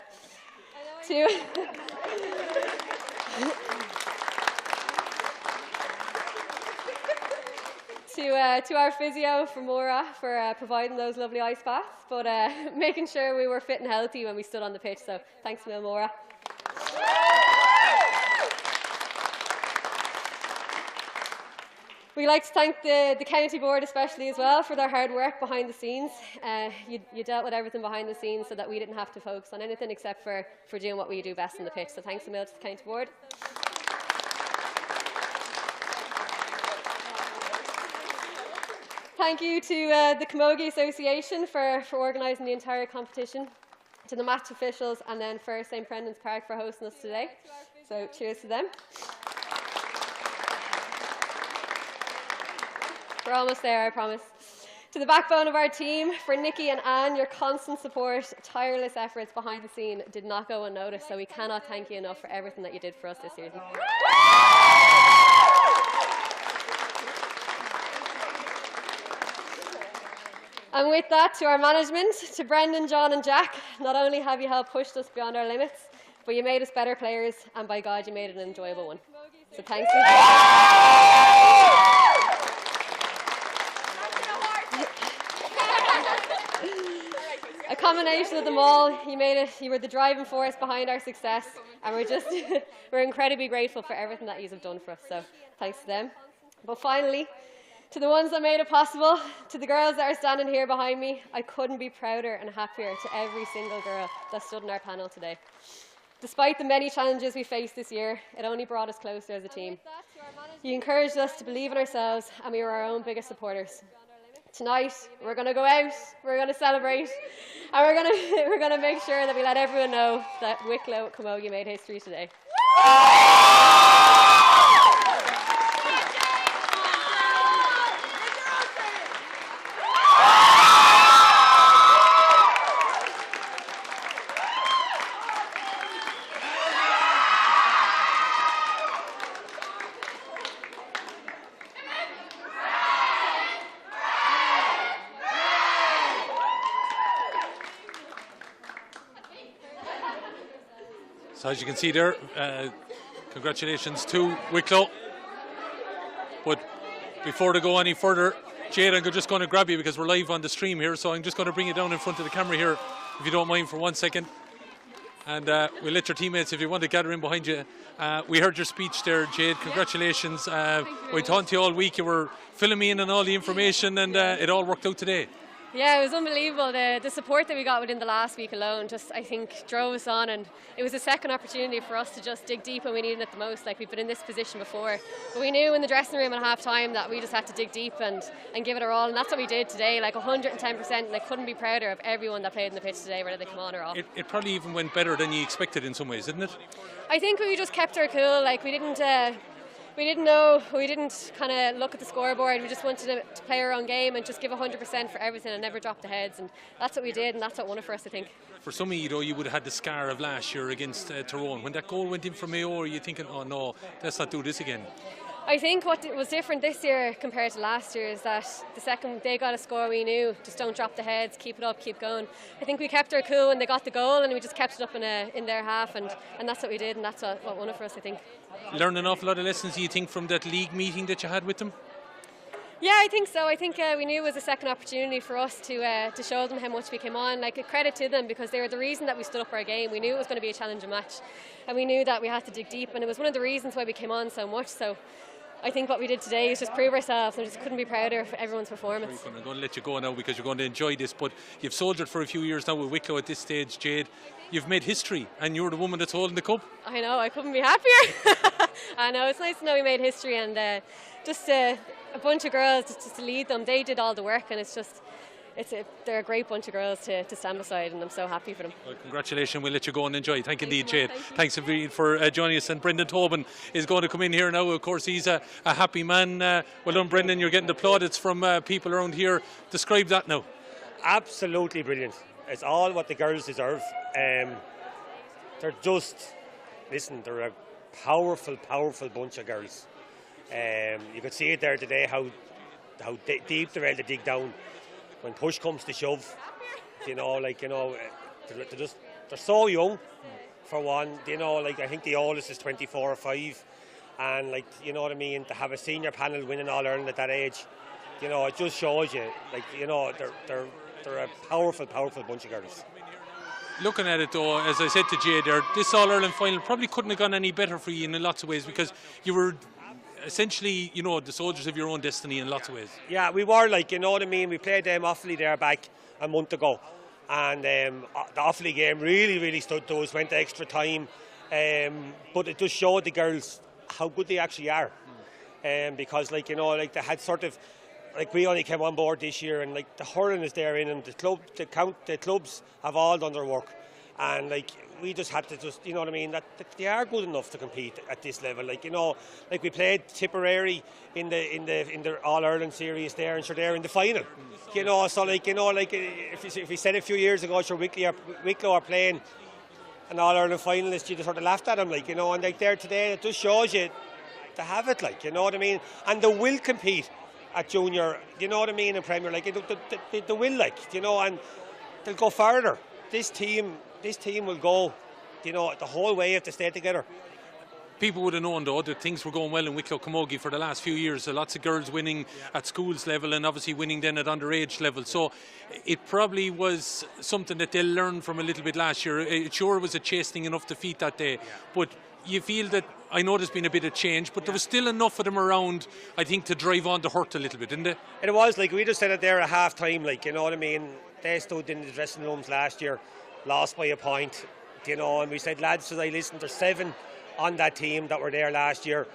To our physio for Maura for providing those lovely ice baths, but making sure we were fit and healthy when we stood on the pitch, so thanks Mil Maura. We'd like to thank the county board especially as well for their hard work behind the scenes. You dealt with everything behind the scenes so that we didn't have to focus on anything except for doing what we do best on the pitch. So thanks a million to the county board. Thank you to the Camogie Association for organising the entire competition, to the match officials, and then for St Brendan's Park for hosting us today. So cheers to them. We're almost there, I promise. To the backbone of our team, for Nikki and Anne, your constant support, tireless efforts behind the scene did not go unnoticed, so we cannot thank you enough for everything that you did for us this season. And with that, to our management, to Brendan, John and Jack, not only have you helped push us beyond our limits, but you made us better players, and by God, you made it an enjoyable one. So thanks. A combination of them all, you made it. You were the driving force behind our success, and we're incredibly grateful for everything that you have done for us. So thanks to them. But finally, to the ones that made it possible, to the girls that are standing here behind me, I couldn't be prouder and happier to every single girl that stood in our panel today. Despite the many challenges we faced this year, it only brought us closer as a team. You encouraged us to believe in ourselves, and we were our own biggest supporters. Tonight, we're going to go out, we're going to celebrate, and we're going to make sure that we let everyone know that Wicklow Camogie made history today. So as you can see there, congratulations to Wicklow. But before they go any further, Jade, I'm just going to grab you because we're live on the stream here, so I'm just going to bring you down in front of the camera here, if you don't mind, for 1 second. And we'll let your teammates, if you want to gather in behind you. We heard your speech there, Jade. Congratulations. We talked to you all week. You were filling me in on all the information, and it all worked out today. Yeah, it was unbelievable. The support that we got within the last week alone just, I think, drove us on, and it was a second opportunity for us to just dig deep when we needed it the most. Like, we've been in this position before, but we knew in the dressing room at half time that we just had to dig deep and give it our all, and that's what we did today, like 110%. And I couldn't be prouder of everyone that played in the pitch today, whether they come on or off. It probably even went better than you expected in some ways, didn't it? I think we just kept our cool. Like, we didn't know, we didn't kind of look at the scoreboard. We just wanted to play our own game and just give 100% for everything and never drop the heads, and that's what we did, and that's what won it for us, I think. For some of you, though, you would have had the scar of last year against Tyrone. When that goal went in for Mayo, are you thinking, oh no, let's not do this again? I think what was different this year compared to last year is that the second they got a score, we knew, just don't drop the heads, keep it up, keep going. I think we kept our cool when they got the goal, and we just kept it up in their half, and that's what we did, and that's what won it for us, I think. Learn an awful lot of lessons, do you think, from that league meeting that you had with them? Yeah, I think so. I think we knew it was a second opportunity for us to show them how much we came on. Like, a credit to them, because they were the reason that we stood up our game. We knew it was going to be a challenging match, and we knew that we had to dig deep, and it was one of the reasons why we came on so much. So I think what we did today is just prove ourselves, and just couldn't be prouder of everyone's performance. I'm going to let you go now because you're going to enjoy this, but you've soldiered for a few years now with Wicklow at this stage, Jade. You've made history, and you're the woman that's holding the cup. I know, I couldn't be happier. I know, it's nice to know we made history, and just a bunch of girls just to lead them. They did all the work, and they're a great bunch of girls to stand beside, and I'm so happy for them. Well, congratulations. We'll let you go and enjoy. Thank you indeed, Jade. Thanks for joining us. And Brendan Tobin is going to come in here now. Of course, he's a happy man. Well done, Brendan. You're getting the plaudits from people around here. Describe that now. Absolutely brilliant. It's all what the girls deserve. They're just, listen, they're a powerful bunch of girls. You could see it there today, how deep they're able to dig down when push comes to shove. They're so young, for one. I think the oldest is 24 or 5, and to have a senior panel winning All Ireland at that age, it just shows you, they're a powerful bunch of girls. Looking at it though, as I said to Jade there, this All Ireland final probably couldn't have gone any better for you in lots of ways, because you were essentially, the soldiers of your own destiny in lots of ways. Yeah, we were, we played them Offaly there back a month ago, and the Offaly game really stood to us, went to extra time, but it just showed the girls how good they actually are, because they had sort of, we only came on board this year, and the hurling is there in them. The clubs have all done their work, and we just had to that they are good enough to compete at this level. We played Tipperary in the All Ireland series there, and they're in the final. If we said a few years ago, Wicklow are playing an All Ireland finalist, you just sort of laughed at them, and there today, it just shows you to have it, and they will compete at junior, in Premier League. They will, and they'll go further. This team will go, the whole way if they stay together. People would have known though that things were going well in Wicklow Camogie for the last few years. Lots of girls winning at schools level, and obviously winning then at underage level. So it probably was something that they'll learn from a little bit last year. It sure was a chastening enough defeat that day, but you feel that, I know there's been a bit of change, but there was still enough of them around, I think, to drive on the hurt a little bit, didn't it? It was, we just said it there at half time, They stood in the dressing rooms last year, lost by a point, you know, and we said, lads, so I listened, there's 7 on that team that were there last year.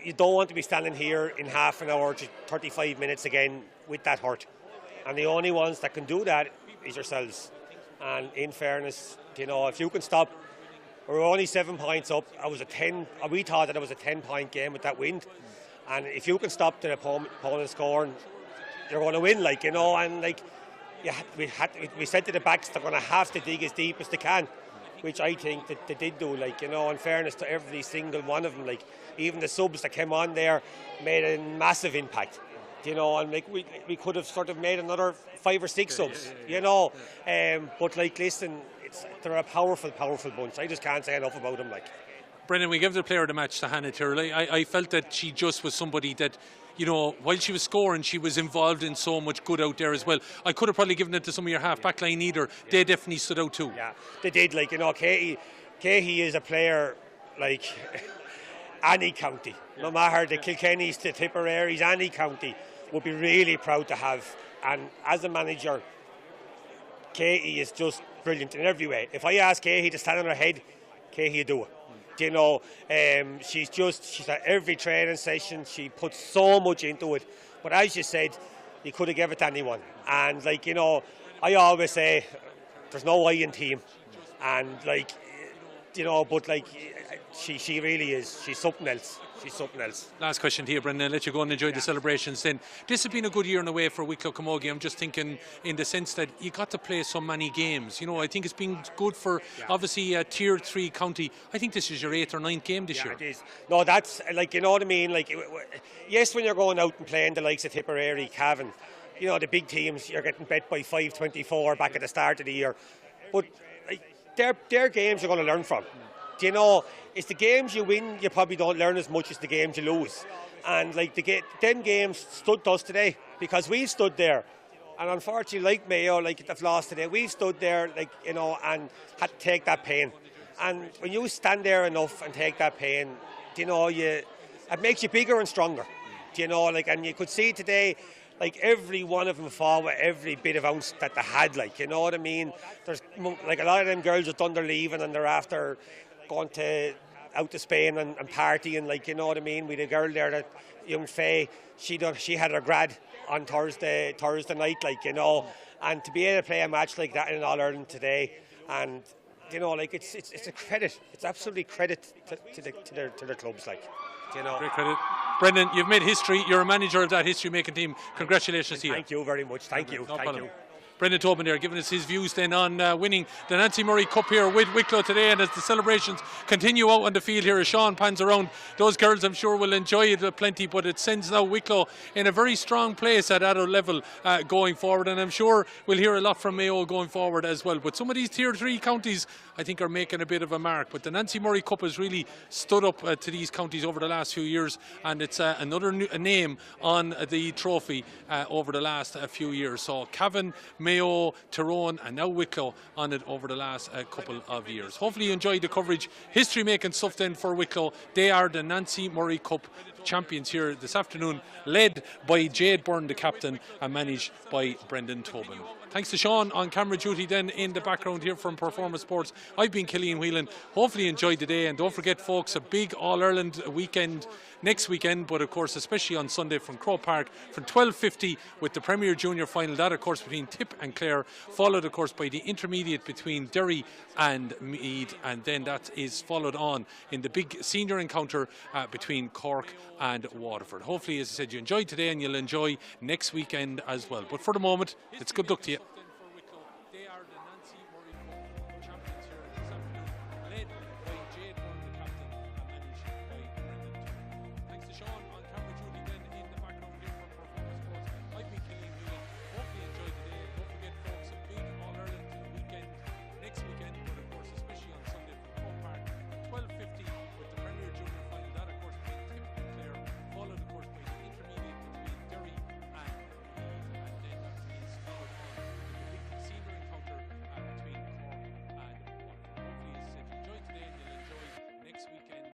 You don't want to be standing here in half an hour to 35 minutes again with that hurt. And the only ones that can do that is yourselves. And in fairness, you know, if you can stop, we're only 7 points up. We thought that it was a 10-point game with that wind. And if you can stop the opponent scoring, you're going to win, like, you know. And like, we said to the backs, they're going to have to dig as deep as they can, which I think that they did do, like, you know. In fairness to every single one of them, like, even the subs that came on there made a massive impact, you know. And like, we could have sort of made another 5 or 6 subs, you know. But like, listen, they're a powerful bunch. I just can't say enough about them, like. Brendan, we gave the player of the match to Hannah Tyrrell. I felt that she just was somebody that, you know, while she was scoring, she was involved in so much good out there as well. I could have probably given it to some of your half-back line either. They definitely stood out too. Yeah, they did. Like, you know, Katie is a player like any county, no matter the Kilkennys, the Tipperary's, any county would be really proud to have. And as a manager, Katie is just brilliant in every way. If I ask Katie to stand on her head, Katie will do it. You know, she's at every training session. She puts so much into it. But as you said, you could have given it to anyone. And like, you know, I always say there's no I in team. And like, you know, but like, she really is. She's something else. Last question to you, Brendan. I'll let you go and enjoy the celebrations then. This has been a good year in a way for Wicklow Camogie. I'm just thinking in the sense that you got to play so many games. You know, I think it's been good for obviously a Tier 3 county. I think this is your 8th or 9th game this year. It is. No, that's like, you know what I mean? Like, yes, when you're going out and playing the likes of Tipperary, Cavan, you know, the big teams, you're getting bet by 5-24 back at the start of the year. But like, they're games you're going to learn from. You know, it's the games you win, you probably don't learn as much as the games you lose. And like, them games stood to us today because we've stood there. And unfortunately, like Mayo, like they've lost today, we've stood there, like, you know, and had to take that pain. And when you stand there enough and take that pain, you know, it makes you bigger and stronger. You know, like, and you could see today, like, every one of them fought with every bit of ounce that they had, like, you know what I mean? There's like a lot of them girls have done their leaving and they're after going out to Spain and partying, like, you know what I mean? We had a girl there, that young Faye, she had her grad on Thursday night, like, you know, and to be able to play a match like that in an All-Ireland today, and you know, like, it's a credit. It's absolutely credit to their clubs, like, you know. Great credit. Brendan, you've made history. You're a manager of that history-making team. Congratulations to you. Thank you very much. Thank you. No Thank problem. you. Brendan Tobin there giving us his views then on winning the Nancy Murray Cup here with Wicklow today, and as the celebrations continue out on the field here as Sean pans around, those girls I'm sure will enjoy it plenty, but it sends now Wicklow in a very strong place at adult level going forward, and I'm sure we'll hear a lot from Mayo going forward as well. But some of these Tier 3 counties I think are making a bit of a mark, but the Nancy Murray Cup has really stood up to these counties over the last few years, and it's another name on the trophy over the last few years. So Cavan, Mayo, Tyrone and now Wicklow on it over the last couple of years. Hopefully you enjoyed the coverage. History making stuff then for Wicklow. They are the Nancy Murray Cup champions here this afternoon, led by Jade Byrne, the captain, and managed by Brendan Tobin. Thanks to Sean on camera duty then in the background here from Performance Sports. I've been Killian Whelan. Hopefully you enjoyed the day, and don't forget folks, a big All-Ireland weekend next weekend, but of course especially on Sunday from Croke Park from 12:50 with the Premier Junior final. That of course between Tip and Clare, followed of course by the intermediate between Derry and Meath, and then that is followed on in the big senior encounter between Cork and Waterford. Hopefully, as I said, you enjoyed today and you'll enjoy next weekend as well. But for the moment, it's good luck to you. They are the Nancy Murray Cup champions here this afternoon, led by Jade Byrne, the captain, and managed by Brendan Tobin. Thanks to Sean.